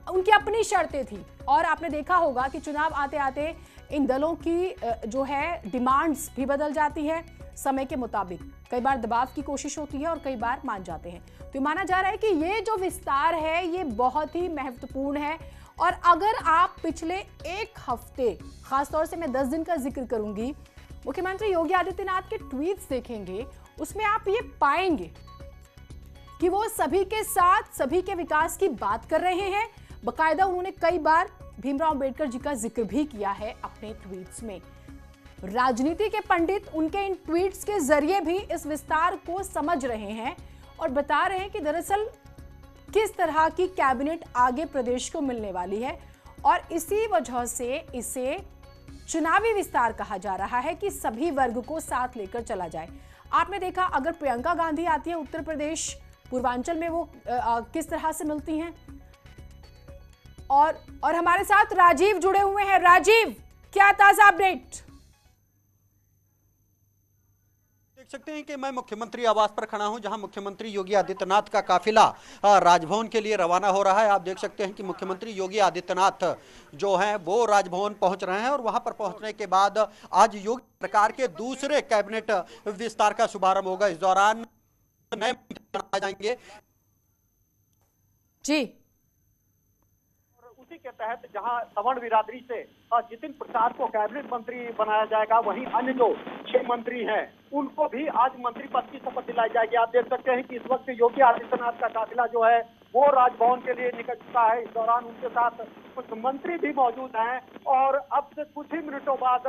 S1: उनकी अपनी शर्तें थी। और आपने देखा होगा कि चुनाव आते आते इन दलों की जो है डिमांड्स भी बदल जाती है समय के मुताबिक, कई बार दबाव की कोशिश होती है और कई बार मान जाते हैं। तो माना जा रहा है कि ये जो विस्तार है ये बहुत ही महत्वपूर्ण है। और अगर आप पिछले एक हफ्ते, खासतौर से मैं 10 दिन का जिक्र करूंगी, मुख्यमंत्री योगी आदित्यनाथ के ट्वीट्स देखेंगे, उसमें आप ये पाएंगे कि वो सभी के साथ सभी के विकास की बात कर रहे हैं। बकायदा उन्होंने कई बार भीमराव अंबेडकर जी का जिक्र भी किया है अपने ट्वीट्स में। राजनीति के पंडित उनके इन ट्वीट्स के जरिए भी इस विस्तार को समझ रहे हैं और बता रहे हैं कि दरअसल किस तरह की कैबिनेट आगे प्रदेश को मिलने वाली है, और इसी वजह से इसे चुनावी विस्तार कहा जा रहा है कि सभी वर्ग को साथ लेकर चला जाए। आपने देखा, अगर प्रियंका गांधी आती है उत्तर प्रदेश पूर्वांचल में, वो किस तरह से मिलती हैं। और हमारे साथ राजीव जुड़े हुए हैं। राजीव, क्या ताजा अपडेट?
S10: देख सकते हैं कि मैं मुख्यमंत्री आवास पर खड़ा हूं, जहां मुख्यमंत्री योगी आदित्यनाथ का काफिला राजभवन के लिए रवाना हो रहा है। आप देख सकते हैं कि मुख्यमंत्री योगी आदित्यनाथ जो हैं वो राजभवन पहुंच रहे हैं, और वहां पर पहुंचने के बाद आज योगी सरकार के दूसरे कैबिनेट विस्तार का शुभारंभ होगा। इस दौरान नए मंत्री बनाए जाएंगे
S1: जी।
S11: उसी के तहत जहां सवर्ण बिरादरी से जितिन प्रसाद को कैबिनेट मंत्री बनाया जाएगा, वहीं अन्य जो 6 मंत्री हैं उनको भी आज मंत्री पद की शपथ दिलाई जाएगी। आप देख सकते हैं कि इस वक्त योगी आदित्यनाथ का काफिला जो है वो राजभवन के लिए निकल चुका है। इस दौरान उनके साथ कुछ मंत्री भी मौजूद हैं, और अब से कुछ ही मिनटों बाद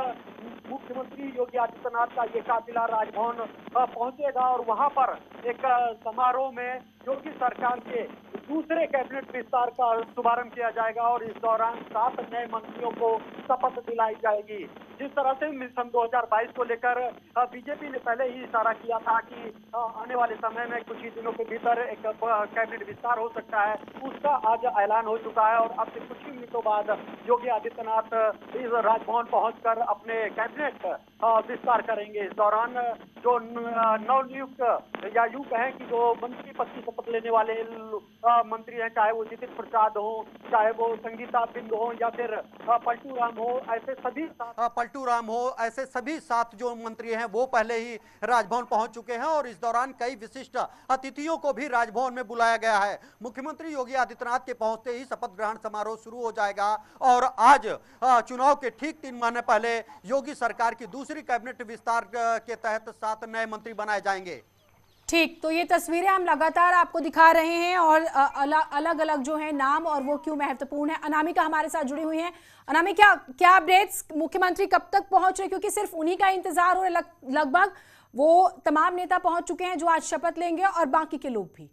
S11: मुख्यमंत्री योगी आदित्यनाथ का ये काफिला राजभवन पहुंचेगा, और वहां पर एक समारोह में योगी सरकार के दूसरे कैबिनेट विस्तार का शुभारंभ किया जाएगा, और इस दौरान 7 नए मंत्रियों को शपथ दिलाई जाएगी। जिस तरह से मिशन 2022 को लेकर बीजेपी ने पहले ही इशारा किया था कि आने वाले समय में कुछ ही दिनों के भीतर एक कैबिनेट विस्तार हो सकता है, उसका आज ऐलान हो चुका है। और अब से कुछ ही मिनटों बाद योगी आदित्यनाथ इस राजभवन पहुंचकर अपने कैबिनेट विस्तार करेंगे। इस दौरान जो नवनियुक्त या यूं कहें कि जो मंत्री पद की शपथ लेने वाले मंत्री हैं, चाहे वो जितिन प्रसाद हो, चाहे वो संगीता बिंद हो, या फिर पलटू राम हो, ऐसे सभी 7 जो मंत्री हैं वो पहले ही राजभवन पहुंच चुके हैं, और इस दौरान कई विशिष्ट अतिथियों को भी राजभवन में बुलाया गया है। मुख्यमंत्री योगी आदित्यनाथ के पहुंचते ही शपथ ग्रहण समारोह शुरू हो जाएगा, और आज चुनाव के ठीक 3 महीने पहले योगी सरकार की दूसरी कैबिनेट विस्तार के तहत 7 नए मंत्री बनाए जाएंगे।
S1: ठीक, तो ये तस्वीरें हम लगातार आपको दिखा रहे हैं, और अलग अलग जो है नाम और वो क्यों महत्वपूर्ण है। अनामिका हमारे साथ जुड़ी हुई हैं। अनामिका, क्या अपडेट्स, मुख्यमंत्री कब तक पहुंच रहे, क्योंकि सिर्फ उन्हीं का इंतजार हो रहा है, लगभग वो तमाम नेता पहुंच चुके हैं जो आज शपथ लेंगे, और बाकी के लोग भी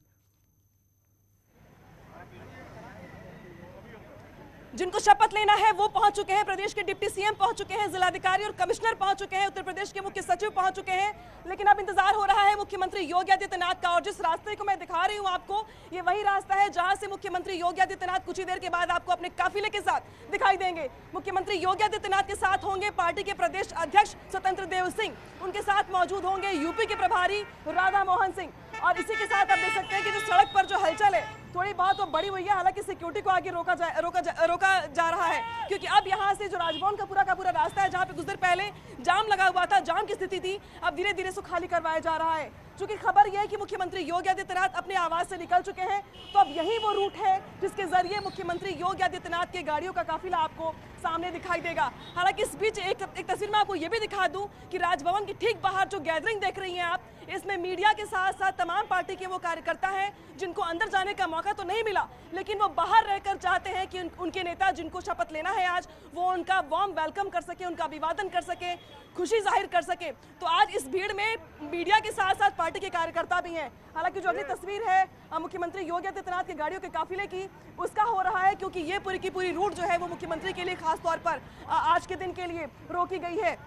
S3: जिनको शपथ लेना है वो पहुंच चुके हैं। प्रदेश के डिप्टी सीएम पहुंच चुके हैं, जिलाधिकारी और कमिश्नर पहुंच चुके हैं, उत्तर प्रदेश के मुख्य सचिव पहुंच चुके हैं, लेकिन अब इंतजार हो रहा है मुख्यमंत्री योगी आदित्यनाथ का। और जिस रास्ते को मैं दिखा रही हूं आपको, ये वही रास्ता है जहां से मुख्यमंत्री योगी आदित्यनाथ कुछ ही देर के बाद आपको अपने काफिले के साथ दिखाई देंगे। मुख्यमंत्री योगी आदित्यनाथ के साथ होंगे पार्टी के प्रदेश अध्यक्ष स्वतंत्र देव सिंह, उनके साथ मौजूद होंगे यूपी के प्रभारी राधा मोहन सिंह, और इसी के साथ आप देख सकते हैं कि जो सड़क पर जो हलचल है थोड़ी बहुत तो बड़ी हुई है, हालांकि सिक्योरिटी को आगे रोका जा रहा है, क्योंकि अब यहाँ से जो राजभवन का पूरा रास्ता है, जहाँ पे कुछ देर पहले जाम लगा हुआ था, जाम की स्थिति थी, अब धीरे धीरे इसको खाली करवाया जा रहा है। चूंकि खबर यह है कि मुख्यमंत्री योगी आदित्यनाथ अपने आवास से निकल चुके हैं, तो अब यही वो रूट है जिसके जरिए मुख्यमंत्री योगी आदित्यनाथ के गाड़ियों का काफिला आपको सामने दिखाई देगा। हालांकि इस बीच एक तस्वीर में आपको ये भी दिखा दूं कि राजभवन के ठीक बाहर जो गैदरिंग देख रही हैं आप, इसमें मीडिया के साथ साथ तमाम पार्टी के वो कार्यकर्ता हैं जिनको अंदर जाने का मौका तो नहीं मिला, लेकिन वो बाहर रहकर चाहते हैं कि उनके नेता जिनको शपथ लेना है आज, वो उनका वार्म वेलकम कर सके, उनका अभिवादन कर सके, खुशी जाहिर कर सके। तो आज इस भीड़ में मीडिया के साथ साथ पार्टी के कार्यकर्ता भी हैं। हालांकि जो अगली तस्वीर है मुख्यमंत्री योगी आदित्यनाथ के गाड़ियों के काफिले की, उसका हो रहा है, क्योंकि ये पूरी की पूरी रूट जो है वो मुख्यमंत्री के लिए खास तौर पर आज के दिन के लिए रोकी गई है।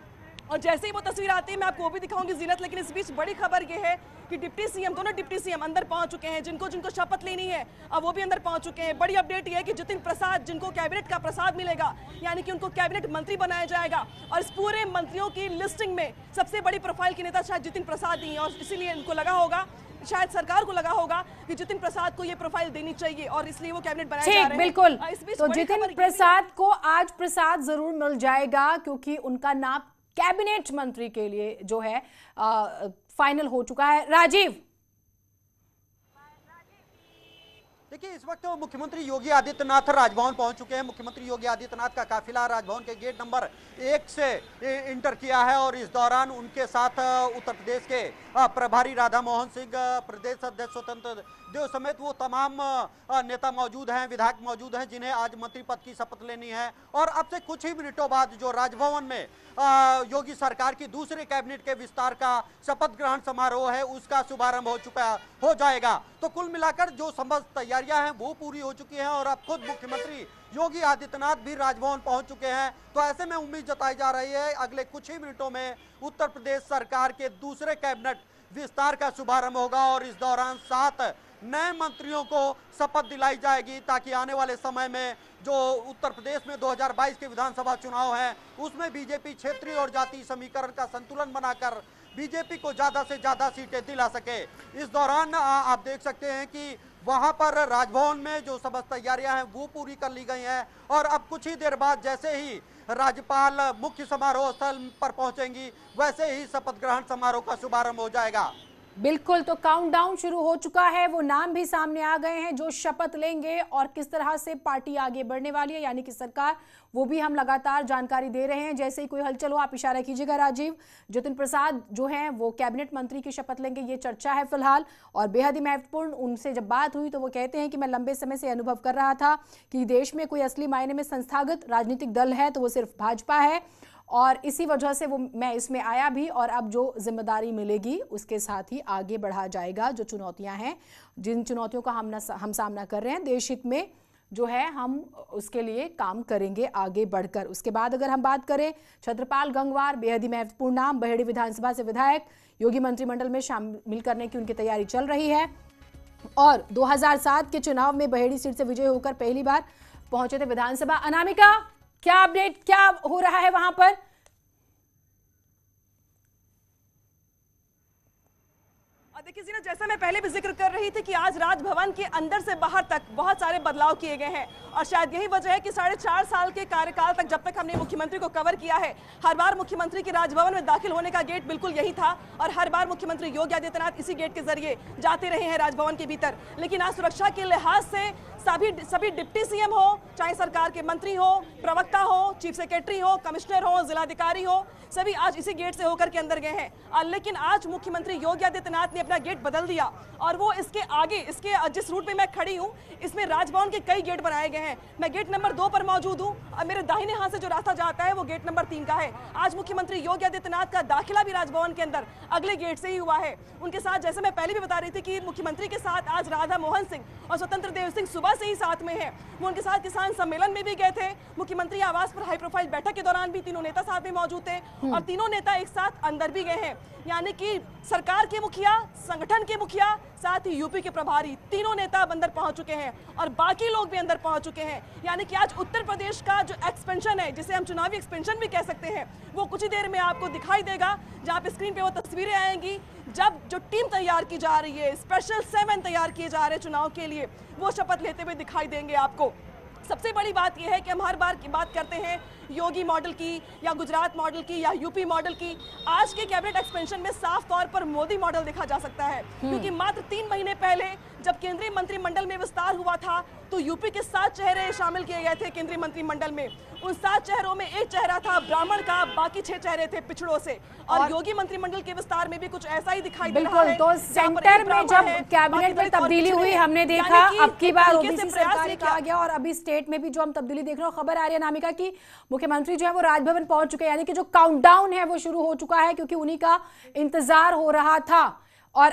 S3: और जैसे ही वो तस्वीर आती है मैं आपको वो भी दिखाऊंगी जीनत, लेकिन इस बीच बड़ी खबर ये है कि डिप्टी सीएम, दोनों डिप्टी सीएम अंदर पहुंच चुके हैं, जिनको शपथ लेनी है अब वो भी अंदर पहुंच चुके हैं। बड़ी अपडेट ये है कि जितिन प्रसाद, जिनको कैबिनेट का प्रसाद मिलेगा, यानी कि उनको कैबिनेट मंत्री बनाया जाएगा, और इस पूरे मंत्रियों की लिस्टिंग में सबसे बड़ी प्रोफाइल के नेता शायद जितिन प्रसाद ही हैं, और इसीलिए इनको लगा होगा, शायद सरकार को लगा होगा कि जितिन प्रसाद को ये प्रोफाइल देनी चाहिए, और इसलिए वो कैबिनेट बनाया जा रहा है।
S1: बिल्कुल, तो जितिन प्रसाद को आज प्रसाद जरूर मिल जाएगा, क्योंकि उनका नाम कैबिनेट मंत्री के लिए जो है फाइनल हो चुका है। राजीव,
S10: देखिए, इस वक्त मुख्यमंत्री योगी आदित्यनाथ राजभवन पहुंच चुके हैं। मुख्यमंत्री योगी आदित्यनाथ का काफिला राजभवन के गेट नंबर 1 से इंटर किया है, और इस दौरान उनके साथ उत्तर प्रदेश के प्रभारी राधा मोहन सिंह, प्रदेश अध्यक्ष स्वतंत्र देव समेत वो तमाम नेता मौजूद हैं, विधायक मौजूद हैं, जिन्हें आज मंत्री पद की शपथ लेनी है। और अब से कुछ ही मिनटों बाद जो राजभवन में योगी सरकार की दूसरे कैबिनेट के विस्तार का शपथ ग्रहण समारोह है, उसका शुभारंभ हो जाएगा। तो कुल मिलाकर जो समस्त तैयारियां हैं वो पूरी हो चुकी हैं, और अब खुद मुख्यमंत्री योगी आदित्यनाथ भी राजभवन पहुंच चुके हैं। तो ऐसे में उम्मीद जताई जा रही है अगले कुछ ही मिनटों में उत्तर प्रदेश सरकार के दूसरे कैबिनेट विस्तार का शुभारंभ होगा, और इस दौरान 7 नए मंत्रियों को शपथ दिलाई जाएगी, ताकि आने वाले समय में जो उत्तर प्रदेश में 2022 के विधानसभा चुनाव हैं, उसमें बीजेपी क्षेत्रीय और जातीय समीकरण का संतुलन बनाकर बीजेपी को ज्यादा से ज्यादा सीटें दिला सके। इस दौरान आप देख सकते हैं कि वहां पर राजभवन में जो समस्त तैयारियां हैं वो पूरी कर ली गई हैं, और अब कुछ ही देर बाद जैसे ही राज्यपाल मुख्य समारोह स्थल पर पहुंचेंगी, वैसे ही शपथ ग्रहण समारोह का शुभारंभ हो जाएगा।
S1: बिल्कुल, तो काउंटडाउन शुरू हो चुका है, वो नाम भी सामने आ गए हैं जो शपथ लेंगे और किस तरह से पार्टी आगे बढ़ने वाली है, यानी कि सरकार, वो भी हम लगातार जानकारी दे रहे हैं। जैसे ही कोई हलचल हो आप इशारा कीजिएगा। राजीव, जितिन प्रसाद जो हैं वो कैबिनेट मंत्री की शपथ लेंगे, ये चर्चा है फिलहाल, और बेहद ही महत्वपूर्ण। उनसे जब बात हुई तो वो कहते हैं कि मैं लंबे समय से अनुभव कर रहा था कि देश में कोई असली मायने में संस्थागत राजनीतिक दल है तो वो सिर्फ भाजपा है, और इसी वजह से वो मैं इसमें आया भी, और अब जो जिम्मेदारी मिलेगी उसके साथ ही आगे बढ़ा जाएगा। जो चुनौतियां हैं, जिन चुनौतियों का हम सामना कर रहे हैं, देश हित में जो है हम उसके लिए काम करेंगे आगे बढ़कर। उसके बाद अगर हम बात करें छत्रपाल गंगवार, बेहद ही महत्वपूर्ण नाम, बहेड़ी विधानसभा से विधायक, योगी मंत्रिमंडल में शामिल करने की उनकी तैयारी चल रही है, और 2007 के चुनाव में बहेड़ी सीट से विजय होकर पहली बार पहुंचे थे विधानसभा। अनामिका, क्या अपडेट, क्या हो रहा है वहां पर?
S3: देखिए जीना, जैसा मैं पहले भी जिक्र कर रही थी कि आज राजभवन के अंदर से बाहर तक बहुत सारे बदलाव किए गए हैं, और शायद यही वजह है कि 4.5 साल के कार्यकाल तक जब तक हमने मुख्यमंत्री को कवर किया है, हर बार मुख्यमंत्री के राजभवन में दाखिल होने का गेट बिल्कुल यही था, और हर बार मुख्यमंत्री योगी आदित्यनाथ इसी गेट के जरिए जाते रहे हैं राजभवन के भीतर। लेकिन आज सुरक्षा के लिहाज से सभी डिप्टी सीएम हो, चाहे सरकार के मंत्री हो, प्रवक्ता हो, चीफ सेक्रेटरी हो, कमिश्नर हो, जिलाधिकारी हो, सभी आज इसी गेट से होकर के अंदर गए हैं। लेकिन आज मुख्यमंत्री योगी आदित्यनाथ ने अपना गेट बदल दिया, और वो इसके आगे, इसके जिस रूट पे मैं खड़ी हूँ, इसमें राजभवन के कई गेट बनाए गए हैं। मैं गेट नंबर 2 पर मौजूद हूँ, और मेरे दाहिने हाथ से जो रास्ता जाता है वो गेट नंबर 3 का है। आज मुख्यमंत्री योगी आदित्यनाथ का दाखिला भी राजभवन के अंदर अगले गेट से ही हुआ है। उनके साथ, जैसे मैं पहले भी बता रही थी कि मुख्यमंत्री के साथ आज राधा मोहन सिंह और स्वतंत्र देव सिंह सुबह से ही साथ में है। वो उनके साथ किसान सम्मेलन में भी गए थे। मुख्यमंत्री आवास पर हाई प्रोफाइल बैठक के दौरान भी तीनों नेता साथ में मौजूद थे और तीनों नेता एक साथ अंदर भी गए हैं। यानी कि सरकार के मुखिया, संगठन के मुखिया, साथ ही यूपी के प्रभारी, तीनों नेता अब अंदर पहुंच चुके हैं और बाकी लोग भी अंदर पहुंच चुके हैं। यानी कि आज उत्तर प्रदेश का जो एक्सपेंशन है, जिसे हम चुनावी एक्सपेंशन भी कह सकते हैं, वो कुछ ही देर में आपको दिखाई देगा। जहां पे स्क्रीन पे वो तस्वीरें आएंगी जब जो टीम तैयार की जा रही है, स्पेशल 7 तैयार किए जा रहे हैं चुनाव के लिए, वो शपथ लेते हुए दिखाई देंगे आपको। सबसे बड़ी बात यह है कि हम हर बार की बात करते हैं योगी मॉडल की या गुजरात मॉडल की या यूपी मॉडल की। आज के कैबिनेट एक्सपेंशन में साफ तौर पर मोदी मॉडल देखा जा सकता है, क्योंकि मात्र 3 महीने पहले जब केंद्रीय मंत्रिमंडल में विस्तार हुआ था तो यूपी के 7 चेहरे शामिल किए गए थे केंद्रीय मंत्रिमंडल में। उन 7 चेहरों में एक चेहरा था ब्राह्मण का, बाकी 6 चेहरे थे पिछड़ों से। और योगी मंत्रिमंडल के विस्तार में भी कुछ ऐसा ही दिखाई दे रहा है।
S1: तो सेंटर में जब कैबिनेट में तब्दीली हुई हमने देखा, अब की बार ओबीसी सरकार कहा गया और अभी स्टेट में भी जो हम तब्दीली देख रहे हो, खबर आ रही है नामिका की मुख्यमंत्री जो है वो राजभवन पहुंच चुके हैं। यानी कि जो काउंटडाउन है वो शुरू हो चुका है, क्योंकि उन्हीं का इंतजार हो रहा था। और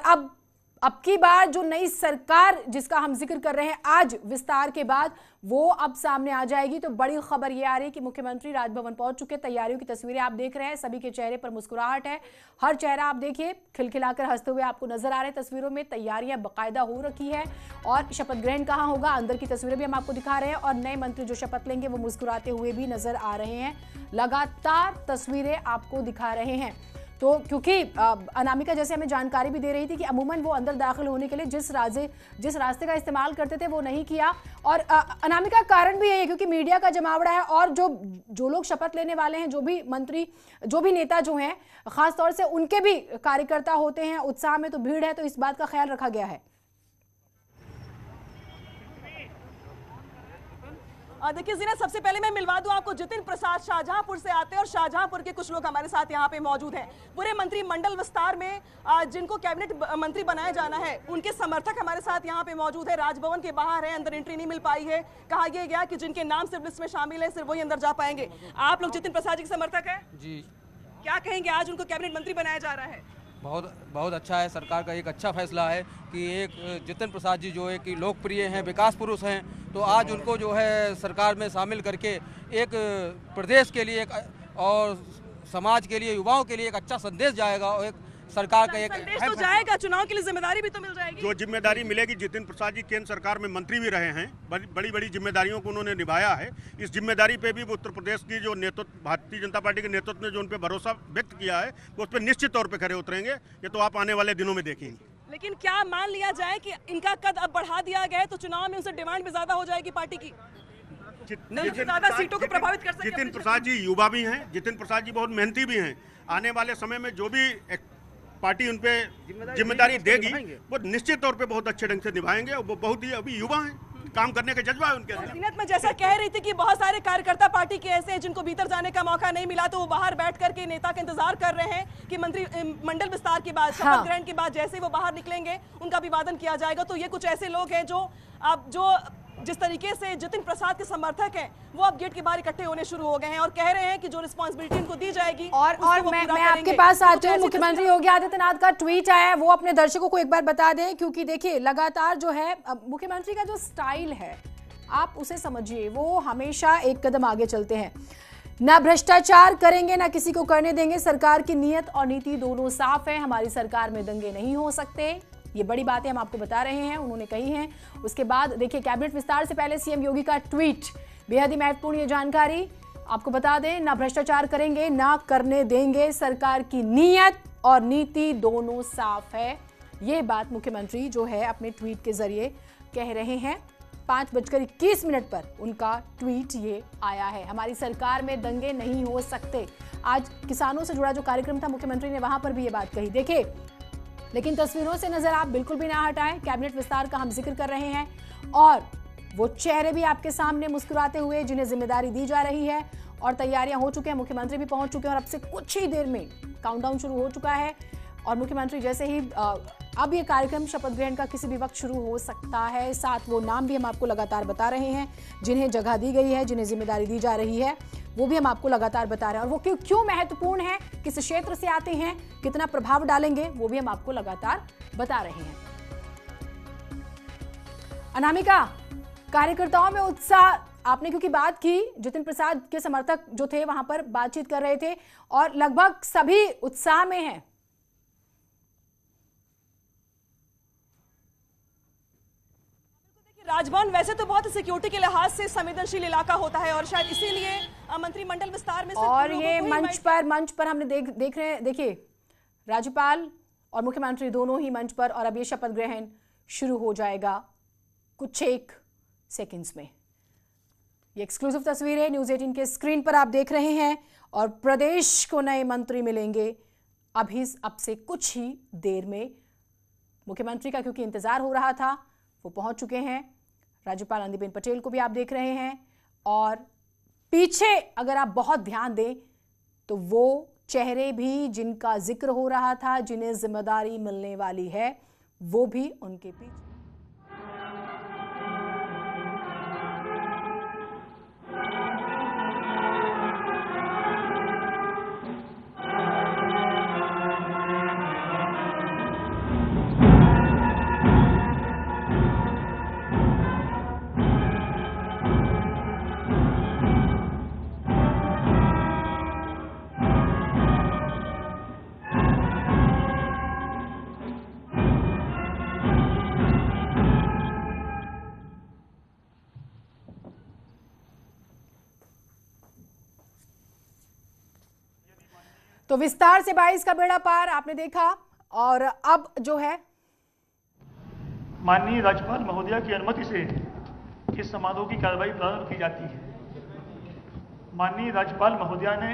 S1: अब की बार जो नई सरकार जिसका हम जिक्र कर रहे हैं आज विस्तार के बाद, वो अब सामने आ जाएगी। तो बड़ी खबर ये आ रही है कि मुख्यमंत्री राजभवन पहुंच चुके। तैयारियों की तस्वीरें आप देख रहे हैं, सभी के चेहरे पर मुस्कुराहट है। हर चेहरा आप देखिए खिलखिलाकर हंसते हुए आपको नजर आ रहे हैं तस्वीरों में। तैयारियां बाकायदा हो रखी है और शपथ ग्रहण कहाँ होगा, अंदर की तस्वीरें भी हम आपको दिखा रहे हैं। और नए मंत्री जो शपथ लेंगे वो मुस्कुराते हुए भी नजर आ रहे हैं। लगातार तस्वीरें आपको दिखा रहे हैं। तो क्योंकि अनामिका जैसे हमें जानकारी भी दे रही थी कि अमूमन वो अंदर दाखिल होने के लिए जिस रास्ते का इस्तेमाल करते थे वो नहीं किया। और अनामिका कारण भी यही है क्योंकि मीडिया का जमावड़ा है और जो लोग शपथ लेने वाले हैं, जो भी मंत्री, जो भी नेता जो हैं, खास तौर से उनके भी कार्यकर्ता होते हैं, उत्साह में तो भीड़ है, तो इस बात का ख्याल रखा गया है।
S3: देखिए जीना, सबसे पहले मैं मिलवा दूं आपको जितिन प्रसाद, शाहजहांपुर से आते हैं और शाहजहांपुर के कुछ लोग हमारे साथ यहाँ पे मौजूद हैं। पूरे मंत्रिमंडल विस्तार में जिनको कैबिनेट मंत्री बनाया जाना है, उनके समर्थक हमारे साथ यहाँ पे मौजूद है। राजभवन के बाहर है, अंदर एंट्री नहीं मिल पाई है। कहा यह गया कि जिनके नाम सिर्फ लिस्ट में शामिल है सिर्फ वही अंदर जा पाएंगे। आप लोग जितिन प्रसाद जी के समर्थक है
S12: जी।
S3: क्या कहेंगे, आज उनको कैबिनेट मंत्री बनाया जा रहा है?
S12: बहुत अच्छा है। सरकार का एक अच्छा फैसला है कि एक जितिन प्रसाद जी जो है कि लोकप्रिय हैं, विकास पुरुष हैं, तो आज उनको जो है सरकार में शामिल करके एक प्रदेश के लिए और समाज के लिए, युवाओं के लिए एक अच्छा संदेश जाएगा और एक सरकार का एक
S3: संदेश तो जाएगा, चुनाव के लिए जिम्मेदारी भी तो मिल जाएगी।
S13: जो जिम्मेदारी मिलेगी, जितिन प्रसाद जी केंद्र सरकार में मंत्री भी रहे हैं, बड़ी बड़ी जिम्मेदारियों को उन्होंने निभाया है। इस जिम्मेदारी पे भी उत्तर प्रदेश की जो नेतृत्व, भारतीय जनता पार्टी के नेतृत्व ने जो उन पर भरोसा व्यक्त किया है, वो उस पर निश्चित तौर पर खरे उतरेंगे। ये तो आप आने वाले दिनों में देखेंगे।
S3: लेकिन क्या मान लिया जाए कि इनका कद अब बढ़ा दिया गया है तो चुनाव में उनसे डिमांड भी ज्यादा हो जाएगी पार्टी की, ज्यादा सीटों को प्रभावित कर सकते?
S13: जितिन प्रसाद जी युवा भी हैं, जितिन प्रसाद जी बहुत मेहनती भी हैं। आने वाले समय में जो भी पार्टी उन पे जिम्मेदारी देगी वो निश्चित तौर पे बहुत अच्छे ढंग से निभाएंगे। वो बहुत ही अभी युवा हैं, काम करने का जज्बा है उनके अंदर।
S3: मैं जैसा कह रही थी कि बहुत सारे कार्यकर्ता पार्टी के ऐसे हैं जिनको भीतर जाने का मौका नहीं मिला, तो वो बाहर बैठ करके नेता का इंतजार कर रहे हैं कि मंत्रिमंडल विस्तार के बाद, शपथ ग्रहण के बाद जैसे वो बाहर निकलेंगे उनका अभिवादन किया जाएगा। तो ये कुछ ऐसे लोग हैं जो जिस तरीके से जितिन प्रसाद के समर्थक हैं, वो अब गेट के बाहर इकट्ठे होने शुरू हो गए हैं और कह रहे हैं कि जो रिस्पांसिबिलिटी उनको दी जाएगी
S1: और मैं आपके पास आती हूँ। मुख्यमंत्री योगी आदित्यनाथ का ट्वीट आया है, वो अपने दर्शकों को एक बार बता दें, क्योंकि देखिए लगातार जो है मुख्यमंत्री का जो स्टाइल है आप उसे समझिए, वो हमेशा एक कदम आगे चलते हैं। ना भ्रष्टाचार करेंगे, ना किसी को करने देंगे, सरकार की नीयत और नीति दोनों साफ है, हमारी सरकार में दंगे नहीं हो सकते। ये बड़ी बातें हम आपको बता रहे हैं, उन्होंने कही हैं। उसके बाद देखिए कैबिनेट विस्तार से पहले सीएम योगी का ट्वीट, बेहद ही महत्वपूर्ण ये जानकारी आपको बता दें। ना भ्रष्टाचार करेंगे, ना करने देंगे, सरकार की नीयत और नीति दोनों साफ है। ये बात मुख्यमंत्री जो है अपने ट्वीट के जरिए कह रहे हैं। 5:21 पर उनका ट्वीट ये आया है, हमारी सरकार में दंगे नहीं हो सकते। आज किसानों से जुड़ा जो कार्यक्रम था, मुख्यमंत्री ने वहां पर भी ये बात कही। देखिए, लेकिन तस्वीरों से नजर आप बिल्कुल भी ना हटाएं, कैबिनेट विस्तार का हम जिक्र कर रहे हैं और वो चेहरे भी आपके सामने मुस्कुराते हुए जिन्हें जिम्मेदारी दी जा रही है। और तैयारियां हो चुकी हैं, मुख्यमंत्री भी पहुंच चुके हैं और अब से कुछ ही देर में काउंटडाउन शुरू हो चुका है। और मुख्यमंत्री जैसे ही अब ये कार्यक्रम शपथ ग्रहण का किसी भी वक्त शुरू हो सकता है। साथ वो नाम भी हम आपको लगातार बता रहे हैं जिन्हें जगह दी गई है, जिन्हें जिम्मेदारी दी जा रही है, वो भी हम आपको लगातार बता रहे हैं। और वो क्यों महत्वपूर्ण है, किस क्षेत्र से आते हैं, कितना प्रभाव डालेंगे, वो भी हम आपको लगातार बता रहे हैं। अनामिका, कार्यकर्ताओं में उत्साह, आपने क्योंकि बात की, जितिन प्रसाद के समर्थक जो थे वहां पर बातचीत कर रहे थे और लगभग सभी उत्साह में हैं।
S3: राजभवन वैसे तो बहुत सिक्योरिटी के लिहाज से संवेदनशील इलाका होता है और शायद इसीलिए मंत्रिमंडल विस्तार में
S1: और ये मंच पर हमने देख रहे हैं, देखिए राज्यपाल और मुख्यमंत्री दोनों ही मंच पर, और अब ये शपथ ग्रहण शुरू हो जाएगा कुछ एक सेकंड्स में। ये एक्सक्लूसिव तस्वीर है, न्यूज़ 18 के स्क्रीन पर आप देख रहे हैं और प्रदेश को नए मंत्री मिलेंगे अब से कुछ ही देर में। मुख्यमंत्री का क्योंकि इंतजार हो रहा था, वो पहुंच चुके हैं। राज्यपाल आनंदीबेन पटेल को भी आप देख रहे हैं और पीछे अगर आप बहुत ध्यान दें तो वो चेहरे भी जिनका जिक्र हो रहा था, जिन्हें जिम्मेदारी मिलने वाली है, वो भी उनके पीछे। तो विस्तार से 22 का बेड़ा पार आपने देखा और अब जो है
S14: माननीय राज्यपाल महोदया की अनुमति से इस समारोह की कार्रवाई प्रारंभ की जाती है। माननीय राज्यपाल महोदया ने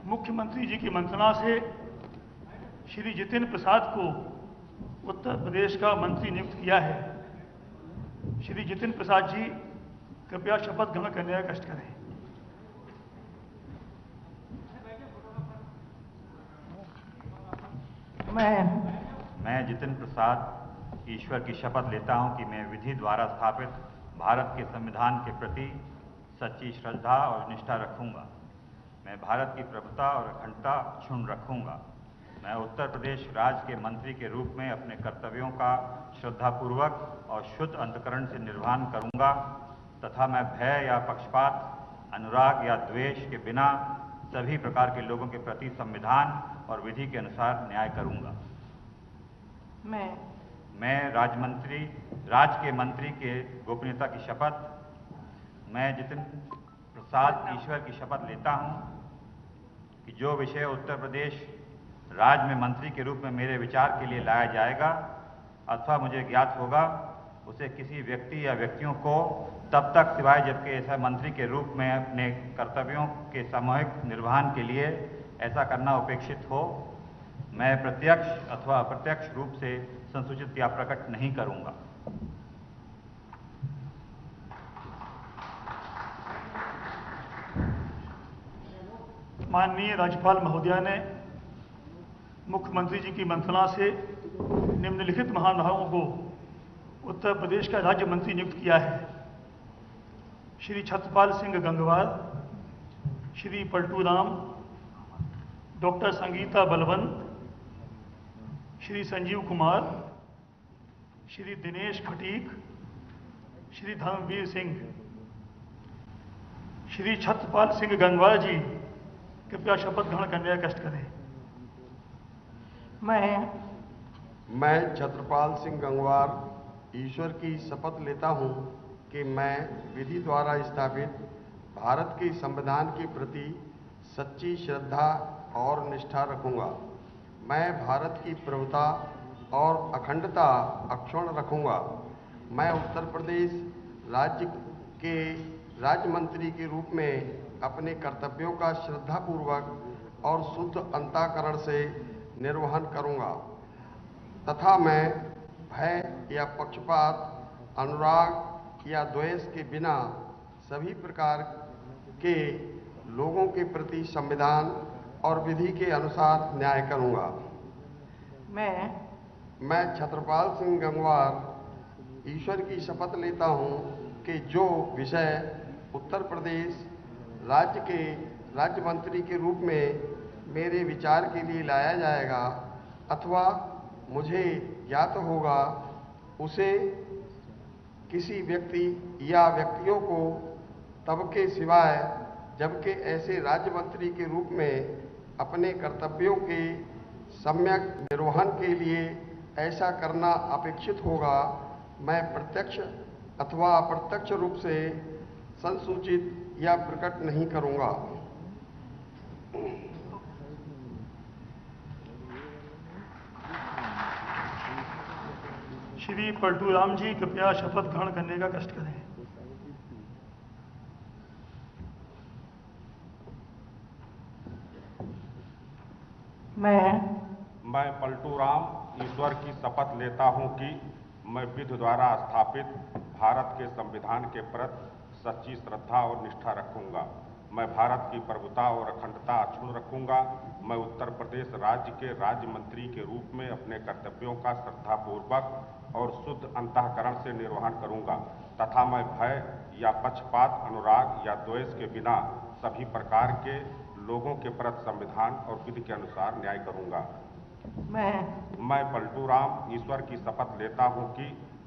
S14: मुख्यमंत्री जी की मंत्रणा से श्री जितिन प्रसाद को उत्तर प्रदेश का मंत्री नियुक्त किया है। श्री जितिन प्रसाद जी कृपया शपथ ग्रहण करने का कष्ट करें।
S15: मैं जितिन प्रसाद ईश्वर की शपथ लेता हूं कि मैं विधि द्वारा स्थापित भारत के संविधान के प्रति सच्ची श्रद्धा और निष्ठा रखूंगा। मैं भारत की प्रभुता और अखंडता क्षुण्ण रखूंगा। मैं उत्तर प्रदेश राज्य के मंत्री के रूप में अपने कर्तव्यों का श्रद्धापूर्वक और शुद्ध अंतःकरण से निर्वहन करूंगा तथा मैं भय या पक्षपात, अनुराग या द्वेष के बिना सभी प्रकार के लोगों के प्रति संविधान और विधि के अनुसार न्याय करूंगा। मैं राज्य के मंत्री के गोपनीयता की शपथ, मैं जितिन प्रसाद ईश्वर की शपथ लेता हूं कि जो विषय उत्तर प्रदेश राज्य में मंत्री के रूप में मेरे विचार के लिए लाया जाएगा अथवा मुझे ज्ञात होगा, उसे किसी व्यक्ति या व्यक्तियों को तब तक सिवाय जबकि ऐसा मंत्री के रूप में अपने कर्तव्यों के सामूहिक निर्वहन के लिए ऐसा करना उपेक्षित हो, मैं प्रत्यक्ष अथवा अप्रत्यक्ष रूप से संसूचित या प्रकट नहीं करूंगा।
S14: माननीय राज्यपाल महोदया ने मुख्यमंत्री जी की मंत्रणा से निम्नलिखित महानुभावों को उत्तर प्रदेश का राज्य मंत्री नियुक्त किया है। श्री छत्रपाल सिंह गंगवार, श्री पलटू राम, डॉक्टर संगीता बलवंत, श्री संजीव कुमार, श्री दिनेश खटीक, श्री धर्मवीर सिंह। श्री छत्रपाल सिंह गंगवार जी कृपया शपथ ग्रहण करने का कष्ट करें।
S16: मैं छत्रपाल सिंह गंगवार ईश्वर की शपथ लेता हूं कि मैं विधि द्वारा स्थापित भारत के संविधान के प्रति सच्ची श्रद्धा और निष्ठा रखूंगा। मैं भारत की प्रभुता और अखंडता अक्षुण्ण रखूंगा। मैं उत्तर प्रदेश राज्य के राज्य मंत्री के रूप में अपने कर्तव्यों का श्रद्धापूर्वक और शुद्ध अंतःकरण से निर्वहन करूंगा तथा मैं भय या पक्षपात, अनुराग या द्वेष के बिना सभी प्रकार के लोगों के प्रति संविधान और विधि के अनुसार न्याय करूंगा। मैं छत्रपाल सिंह गंगवार ईश्वर की शपथ लेता हूं कि जो विषय उत्तर प्रदेश राज्य के राज्य मंत्री के रूप में मेरे विचार के लिए लाया जाएगा अथवा मुझे ज्ञात होगा, उसे किसी व्यक्ति या व्यक्तियों को तब के सिवाय जबकि ऐसे राज्य मंत्री के रूप में अपने कर्तव्यों के सम्यक निर्वहन के लिए ऐसा करना अपेक्षित होगा, मैं प्रत्यक्ष अथवा अप्रत्यक्ष रूप से संसूचित या प्रकट नहीं करूंगा।
S14: श्री पलटू राम जी, कृपया शपथ ग्रहण करने का कष्ट करें।
S17: मैं पलटू राम ईश्वर की शपथ लेता हूं कि मैं विधि द्वारा स्थापित भारत के संविधान के प्रति सच्ची श्रद्धा और निष्ठा रखूंगा। मैं भारत की प्रभुता और अखंडता अक्षुण्ण रखूंगा। मैं उत्तर प्रदेश राज्य के राज्य मंत्री के रूप में अपने कर्तव्यों का श्रद्धापूर्वक और शुद्ध अंतःकरण से निर्वहन करूंगा तथा मैं भय या पक्षपात, अनुराग या द्वेष के बिना सभी प्रकार के लोगों के प्रति संविधान और विधि के अनुसार न्याय करूंगा। मैं पलटू राम ईश्वर की शपथ लेता हूं कि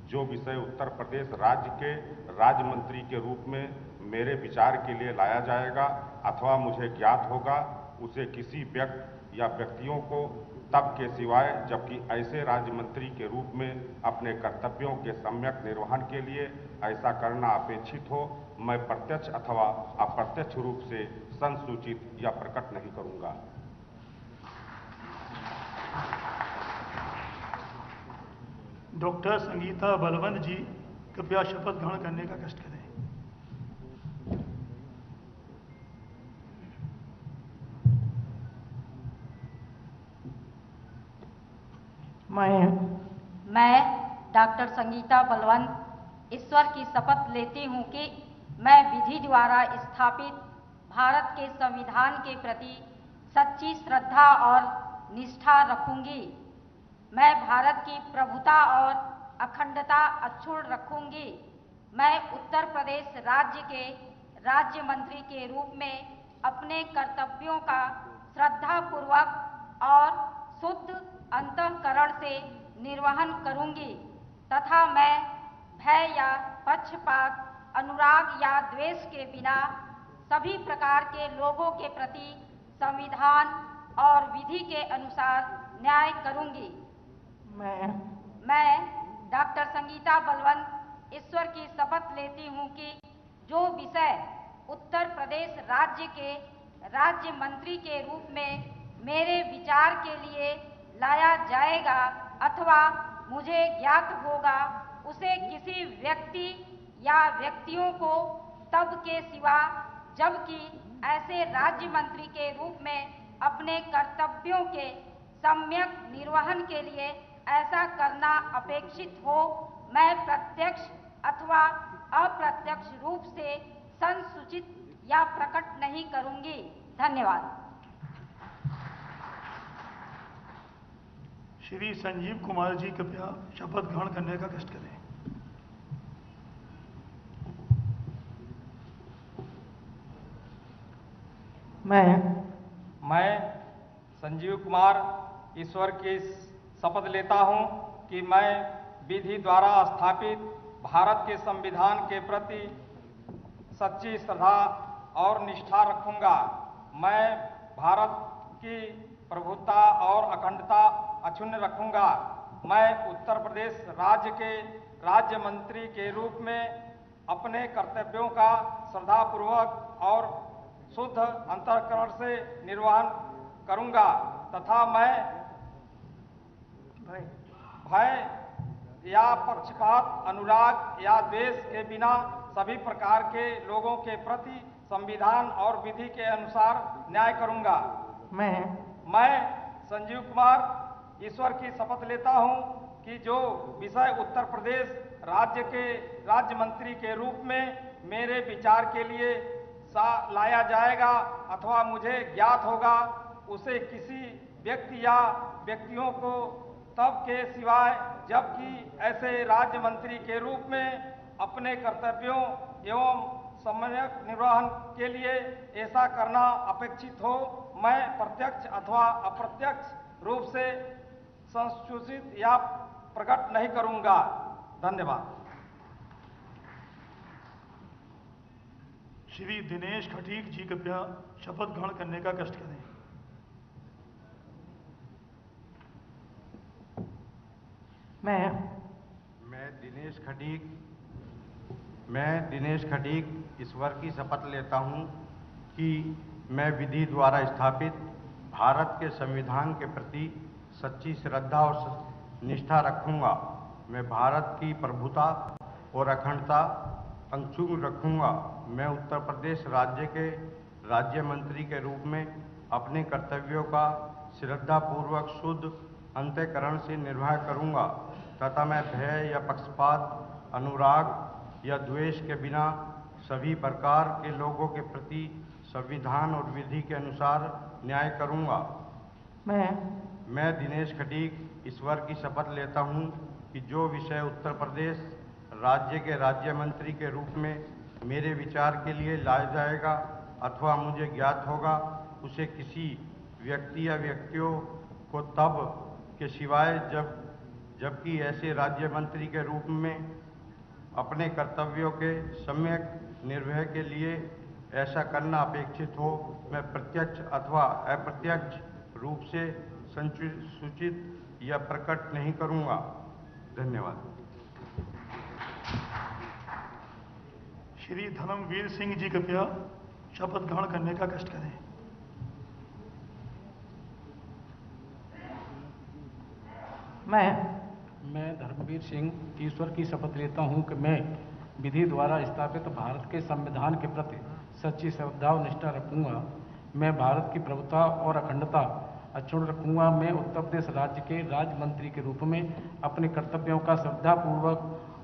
S17: जो विषय उत्तर प्रदेश राज्य के राज्य मंत्री के रूप में मेरे विचार के लिए लाया जाएगा अथवा मुझे ज्ञात होगा, उसे किसी व्यक्ति या व्यक्तियों को तब के सिवाय जबकि ऐसे राज्य मंत्री के रूप में अपने कर्तव्यों के सम्यक निर्वहन के लिए ऐसा करना अपेक्षित हो, मैं प्रत्यक्ष अथवा अप्रत्यक्ष रूप से संसूचित या प्रकट नहीं करूंगा।
S14: डॉक्टर संगीता बलवंत जी, कृपया शपथ ग्रहण करने का कष्ट करें।
S18: मैं डॉक्टर संगीता बलवंत ईश्वर की शपथ लेती हूँ कि मैं विधि द्वारा स्थापित भारत के संविधान के प्रति सच्ची श्रद्धा और निष्ठा रखूंगी। मैं भारत की प्रभुता और अखंडता अक्षुण्ण रखूंगी। मैं उत्तर प्रदेश राज्य के राज्य मंत्री के रूप में अपने कर्तव्यों का श्रद्धापूर्वक और शुद्ध अंतःकरण से निर्वहन करूंगी तथा मैं भय या पक्षपात, अनुराग या द्वेष के बिना सभी प्रकार के लोगों के प्रति संविधान और विधि के अनुसार न्याय करूंगी। मैं डॉक्टर संगीता बलवंत ईश्वर की शपथ लेती हूँ कि जो विषय उत्तर प्रदेश राज्य के राज्य मंत्री के रूप में मेरे विचार के लिए लाया जाएगा अथवा मुझे ज्ञात होगा, उसे किसी व्यक्ति या व्यक्तियों को तब के सिवा जबकि ऐसे राज्य मंत्री के रूप में अपने कर्तव्यों के सम्यक निर्वहन के लिए ऐसा करना अपेक्षित हो, मैं प्रत्यक्ष अथवा अप्रत्यक्ष रूप से संसूचित या प्रकट नहीं करूंगी। धन्यवाद।
S14: श्री संजीव कुमार जी, कृपया शपथ ग्रहण करने का कष्ट करें।
S19: मैं संजीव कुमार ईश्वर की शपथ लेता हूं कि मैं विधि द्वारा स्थापित भारत के संविधान के प्रति सच्ची श्रद्धा और निष्ठा रखूंगा। मैं भारत की प्रभुता और अखंडता अक्षुण्ण रखूंगा। मैं उत्तर प्रदेश राज्य के राज्य मंत्री के रूप में अपने कर्तव्यों का श्रद्धापूर्वक और शुद्ध अंतःकरण से निर्वहन करूंगा तथा मैं भय या पक्षपात, अनुराग या द्वेष के बिना सभी प्रकार के लोगों के प्रति संविधान और विधि के अनुसार न्याय करूंगा। मैं संजीव कुमार ईश्वर की शपथ लेता हूं कि जो विषय उत्तर प्रदेश राज्य के राज्य मंत्री के रूप में मेरे विचार के लिए लाया जाएगा अथवा मुझे ज्ञात होगा, उसे किसी व्यक्ति या व्यक्तियों को तब के सिवाय जबकि ऐसे राज्य मंत्री के रूप में अपने कर्तव्यों एवं सम्यक निर्वहन के लिए ऐसा करना अपेक्षित हो, मैं प्रत्यक्ष अथवा अप्रत्यक्ष रूप से संसूचित या प्रकट नहीं करूंगा। धन्यवाद।
S14: श्री दिनेश खटीक जी कृपया शपथ ग्रहण करने का कष्ट करें।
S16: मैं दिनेश खटीक ईश्वर की शपथ लेता हूँ कि मैं विधि द्वारा स्थापित भारत के संविधान के प्रति सच्ची श्रद्धा और निष्ठा रखूँगा। मैं भारत की प्रभुता और अखंडता अक्षुण्ण रखूँगा। मैं उत्तर प्रदेश राज्य के राज्य मंत्री के रूप में अपने कर्तव्यों का श्रद्धापूर्वक शुद्ध अंतःकरण से निर्वाह करूँगा तथा मैं भय या पक्षपात, अनुराग या द्वेष के बिना सभी प्रकार के लोगों के प्रति संविधान और विधि के अनुसार न्याय करूँगा। मैं दिनेश खटीक ईश्वर की शपथ लेता हूँ कि जो विषय उत्तर प्रदेश राज्य के राज्य मंत्री के रूप में मेरे विचार के लिए लाया जाएगा अथवा मुझे ज्ञात होगा, उसे किसी व्यक्ति या व्यक्तियों को तब के सिवाय जबकि ऐसे राज्य मंत्री के रूप में अपने कर्तव्यों के सम्यक निर्वहन के लिए ऐसा करना अपेक्षित हो, मैं प्रत्यक्ष अथवा अप्रत्यक्ष रूप से सूचित या प्रकट नहीं करूँगा। धन्यवाद।
S14: श्री धर्मवीर सिंह जी कृपया शपथ ग्रहण करने का कष्ट करें।
S20: मैं धर्मवीर सिंह ईश्वर की शपथ लेता हूं कि मैं विधि द्वारा स्थापित भारत के संविधान के प्रति सच्ची श्रद्धा और निष्ठा रखूंगा। मैं भारत की प्रभुता और अखंडता अक्षुण्ण रखूंगा। मैं उत्तर प्रदेश राज्य के राज्य मंत्री के रूप में अपने कर्तव्यों का श्रद्धापूर्वक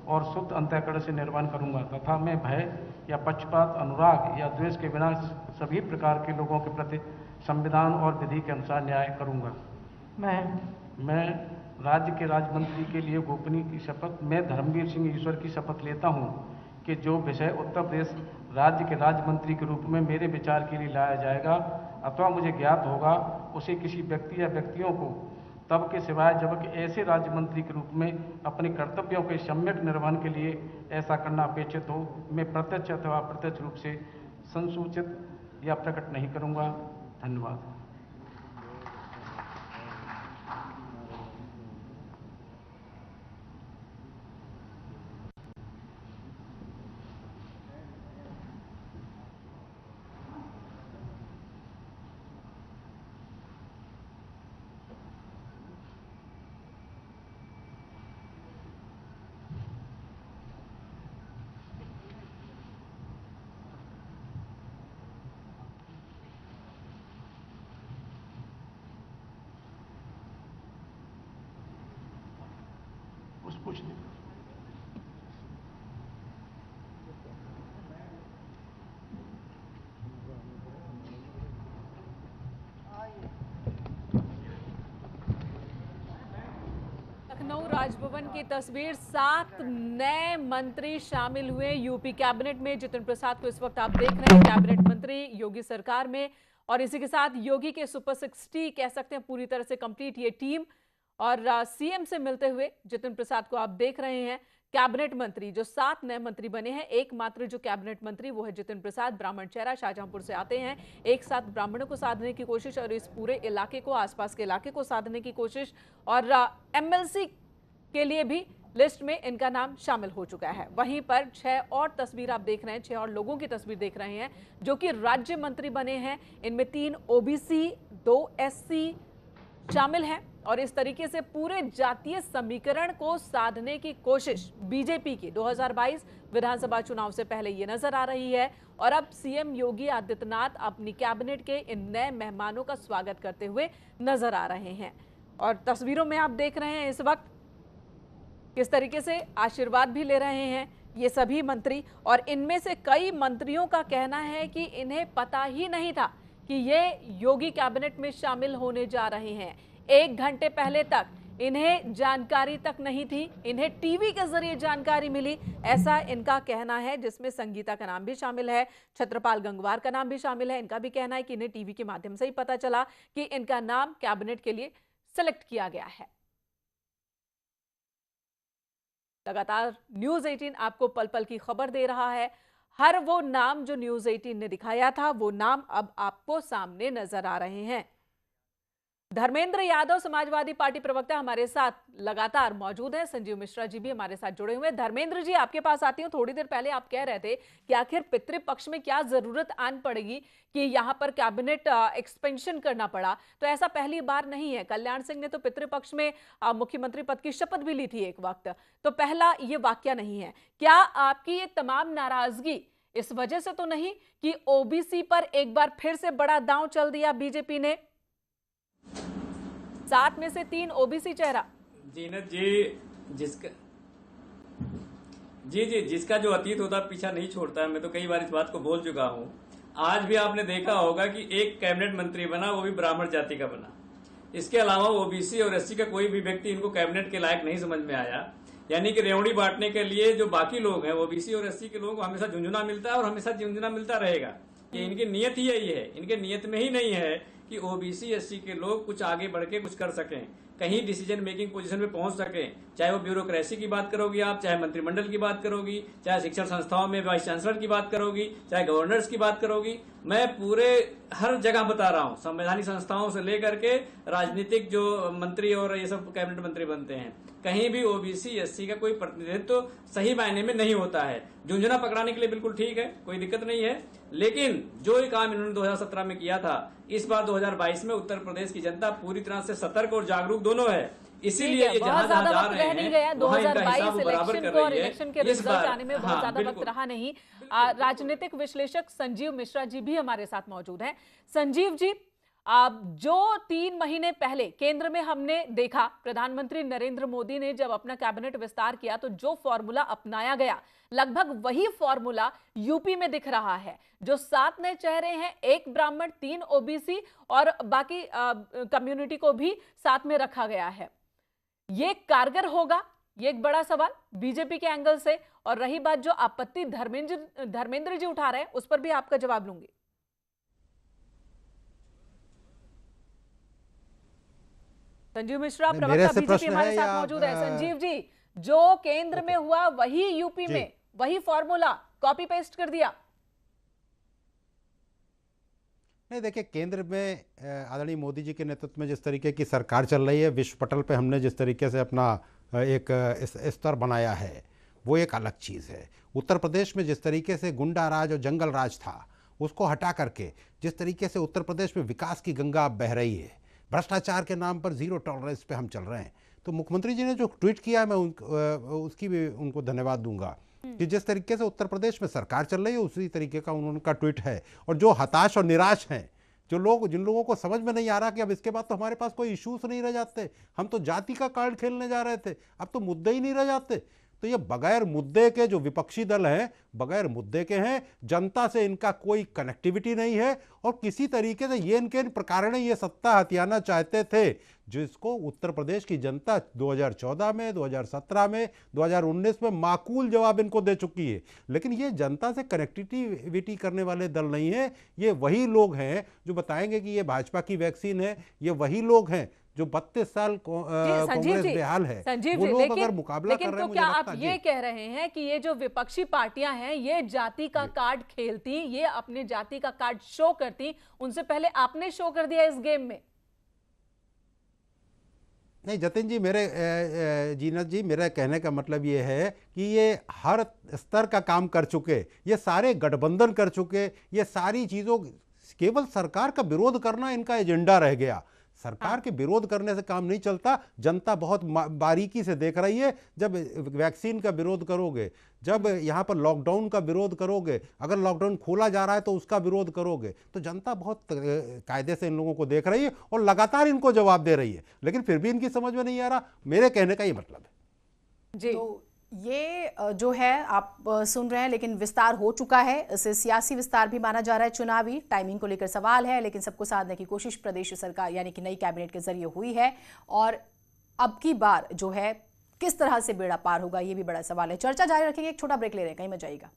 S20: और शुद्ध अंतःकरण से निर्वहन करूंगा तथा मैं भय या पक्षपात, अनुराग या द्वेष के बिना सभी प्रकार के लोगों के प्रति संविधान और विधि के अनुसार न्याय करूंगा। मैं राज्य के राज्य मंत्री के लिए गोपनीय की शपथ मैं धर्मवीर सिंह ईश्वर की शपथ लेता हूं कि जो विषय उत्तर प्रदेश राज्य के राज्य मंत्री के रूप में मेरे विचार के लिए लाया जाएगा अथवा मुझे ज्ञात होगा, उसे किसी व्यक्ति या व्यक्तियों को तब के सिवाय जबकि ऐसे राज्य मंत्री के रूप में अपने कर्तव्यों के सम्यक निर्वहन के लिए ऐसा करना अपेक्षित हो, मैं प्रत्यक्ष अथवा अप्रत्यक्ष रूप से संसूचित या प्रकट नहीं करूंगा। धन्यवाद।
S14: पूछ लें।
S21: लखनऊ राजभवन की तस्वीर, 7 नए मंत्री शामिल हुए यूपी कैबिनेट में। जितिन प्रसाद को इस वक्त आप देख रहे हैं कैबिनेट मंत्री योगी सरकार में, और इसी के साथ योगी के सुपर 60 कह सकते हैं पूरी तरह से कंप्लीट ये टीम। और सीएम से मिलते हुए जितिन प्रसाद को आप देख रहे हैं कैबिनेट मंत्री, जो 7 नए मंत्री बने हैं। एकमात्र जो कैबिनेट मंत्री वो है जितिन प्रसाद, ब्राह्मण चेहरा, शाहजहांपुर से आते हैं। एक साथ ब्राह्मणों को साधने की कोशिश और इस पूरे इलाके को, आसपास के इलाके को साधने की कोशिश, और एमएलसी के लिए भी लिस्ट में इनका नाम शामिल हो चुका है। वहीं पर 6 और तस्वीर आप देख रहे हैं, 6 और लोगों की तस्वीर देख रहे हैं जो कि राज्य मंत्री बने हैं। इनमें 3 ओबीसी, 2 एससी शामिल हैं। और इस तरीके से पूरे जातीय समीकरण को साधने की कोशिश बीजेपी की 2022 विधानसभा चुनाव से पहले ये नजर आ रही है। और अब सीएम योगी आदित्यनाथ अपनी कैबिनेट के इन नए मेहमानों का स्वागत करते हुए नजर आ रहे हैं। और तस्वीरों में आप देख रहे हैं इस वक्त किस तरीके से आशीर्वाद भी ले रहे हैं ये सभी मंत्री। और इनमें से कई मंत्रियों का कहना है कि इन्हें पता ही नहीं था कि ये योगी कैबिनेट में शामिल होने जा रहे हैं। 1 घंटे पहले तक इन्हें जानकारी तक नहीं थी, इन्हें टीवी के जरिए जानकारी मिली, ऐसा इनका कहना है। जिसमें संगीता का नाम भी शामिल है, छत्रपाल गंगवार का नाम भी शामिल है। इनका भी कहना है कि इन्हें टीवी के माध्यम से ही पता चला कि इनका नाम कैबिनेट के लिए सिलेक्ट किया गया है। लगातार न्यूज़ 18 आपको पल पल की खबर दे रहा है। हर वो नाम जो न्यूज़ 18 ने दिखाया था, वो नाम अब आपको सामने नजर आ रहे हैं। धर्मेंद्र यादव समाजवादी पार्टी प्रवक्ता हमारे साथ लगातार मौजूद हैं। संजीव मिश्रा जी भी हमारे साथ जुड़े हुए हैं। धर्मेंद्र जी, आपके पास आती हूं। थोड़ी देर पहले आप कह रहे थे कि आखिर पितृपक्ष में क्या जरूरत आन पड़ेगी कि यहां पर कैबिनेट एक्सपेंशन करना पड़ा। तो ऐसा पहली बार नहीं है। कल्याण सिंह ने तो पितृपक्ष में मुख्यमंत्री पद की शपथ भी ली थी एक वक्त। तो पहला ये वाकया नहीं है। क्या आपकी ये तमाम नाराजगी इस वजह से तो नहीं कि ओबीसी पर एक बार फिर से बड़ा दांव चल दिया बीजेपी ने? 7 में से 3 ओबीसी चेहरा।
S9: जीनत जी, जिसका जो अतीत होता पीछा नहीं छोड़ता है। मैं तो कई बार इस बात को बोल चुका हूं। आज भी आपने देखा होगा कि एक कैबिनेट मंत्री बना, वो भी ब्राह्मण जाति का बना। इसके अलावा ओबीसी और एससी का कोई भी व्यक्ति इनको कैबिनेट के लायक नहीं समझ में आया। यानी कि रेवड़ी बांटने के लिए जो बाकी लोग हैं, ओबीसी और एससी के लोगों को हमेशा झुंझुना मिलता है और हमेशा झुंझुना मिलता रहेगा। ये इनकी नियत ही यही है। इनके नियत में ही नहीं है कि ओबीसी एससी के लोग कुछ आगे बढ़ के कुछ कर सकें, कहीं डिसीजन मेकिंग पोजीशन में पहुंच सकें। चाहे वो ब्यूरोक्रेसी की बात करोगी आप, चाहे मंत्रिमंडल की बात करोगी, चाहे शिक्षण संस्थाओं में वाइस चांसलर की बात करोगी, चाहे गवर्नर्स की बात करोगी। मैं पूरे हर जगह बता रहा हूं, संवैधानिक संस्थाओं से लेकर के राजनीतिक जो मंत्री और ये सब कैबिनेट मंत्री बनते हैं, कहीं भी ओबीसी एससी का कोई प्रतिनिधित्व तो सही मायने में नहीं होता है। झुंझुना पकड़ाने के लिए बिल्कुल ठीक है, कोई दिक्कत नहीं है। लेकिन जो ये काम इन्होंने 2017 में किया था, इस बार 2022 में उत्तर प्रदेश की जनता पूरी तरह से सतर्क और जागरूक दोनों है। इसीलिए ये जहां जा रहे हैं
S21: 2022 इलेक्शन को और इलेक्शन के रिजल्ट आने में बहुत ज्यादा वक्त रहा नहीं। राजनीतिक विश्लेषक संजीव मिश्रा जी भी हमारे साथ मौजूद हैं। संजीव जी, जो 3 महीने पहले केंद्र में हमने देखा, प्रधानमंत्री नरेंद्र मोदी ने जब अपना कैबिनेट विस्तार किया तो जो फॉर्मूला अपनाया गया, लगभग वही फॉर्मूला यूपी में दिख रहा है। जो 7 नए चेहरे हैं, 1 ब्राह्मण, 3 ओबीसी और बाकी कम्युनिटी को भी साथ में रखा गया है। ये कारगर होगा? ये एक बड़ा सवाल बीजेपी के एंगल से। और रही बात जो आपत्ति धर्मेंद्र जी उठा रहे हैं, उस पर भी आपका जवाब लूंगी। संजीव मिश्रा प्रवक्ता बीजेपी हमारे साथ मौजूद है। संजीव जी, जो केंद्र में हुआ वही यूपी में, वही फॉर्मूला कॉपी पेस्ट कर दिया?
S2: नहीं, देखिए, केंद्र में आदरणीय मोदी जी के नेतृत्व में जिस तरीके की सरकार चल रही है, विश्व पटल पे हमने जिस तरीके से अपना एक स्तर बनाया है, वो एक अलग चीज़ है। उत्तर प्रदेश में जिस तरीके से गुंडा राज और जंगल राज था, उसको हटा करके जिस तरीके से उत्तर प्रदेश में विकास की गंगा अब बह रही है, भ्रष्टाचार के नाम पर जीरो टॉलरेंस पे हम चल रहे हैं। तो मुख्यमंत्री जी ने जो ट्वीट किया, मैं उसकी भी उनको धन्यवाद दूंगा कि जिस तरीके से उत्तर प्रदेश में सरकार चल रही है, उसी तरीके का उनका ट्वीट है। और जो हताश और निराश हैं, जिन लोगों को समझ में नहीं आ रहा कि अब इसके बाद तो हमारे पास कोई इश्यूज नहीं रह जाते, हम तो जाति का कार्ड खेलने जा रहे थे, अब तो मुद्दे ही नहीं रह जाते। तो ये बगैर मुद्दे के जो विपक्षी दल हैं, बगैर मुद्दे के हैं, जनता से इनका कोई कनेक्टिविटी नहीं है और किसी तरीके से ये इनके प्रकार ये सत्ता हथियाना चाहते थे, जिसको उत्तर प्रदेश की जनता 2014 में, 2017 में, 2019 में माकूल जवाब इनको दे चुकी है। लेकिन ये जनता से कनेक्टिविटी करने वाले दल नहीं है। ये वही लोग हैं जो बताएंगे कि ये भाजपा की वैक्सीन है, ये वही लोग हैं जो 32 साल कांग्रेस बेहाल है, वो लोग अगर मुकाबला कर रहे हैं।
S21: तो क्या आप ये कह रहे हैं कि ये जो विपक्षी पार्टियां हैं, ये जाति का कार्ड खेलती, ये अपने जाति का कार्ड शो करती, उनसे पहले आपने शो कर दिया इस गेम में?
S2: नहीं जतिन जी, जीनत जी, मेरा कहने का मतलब ये है कि ये हर स्तर का काम कर चुके, ये सारे गठबंधन कर चुके, ये सारी चीज़ों, केवल सरकार का विरोध करना इनका एजेंडा रह गया। सरकार के विरोध करने से काम नहीं चलता। जनता बहुत बारीकी से देख रही है। जब वैक्सीन का विरोध करोगे, जब यहाँ पर लॉकडाउन का विरोध करोगे, अगर लॉकडाउन खोला जा रहा है तो उसका विरोध करोगे, तो जनता बहुत कायदे से इन लोगों को देख रही है और लगातार इनको जवाब दे रही है। लेकिन फिर भी इनकी समझ में नहीं आ रहा। मेरे कहने का ये मतलब है
S1: जी। तो ये जो है आप सुन रहे हैं, लेकिन विस्तार हो चुका है। इसे सियासी विस्तार भी माना जा रहा है। चुनावी टाइमिंग को लेकर सवाल है, लेकिन सबको साधने की कोशिश प्रदेश सरकार यानी कि नई कैबिनेट के जरिए हुई है। और अब की बार जो है किस तरह से बेड़ा पार होगा, ये भी बड़ा सवाल है। चर्चा जारी रखेंगे, एक छोटा ब्रेक ले रहे हैं, कहीं मत जाइएगा।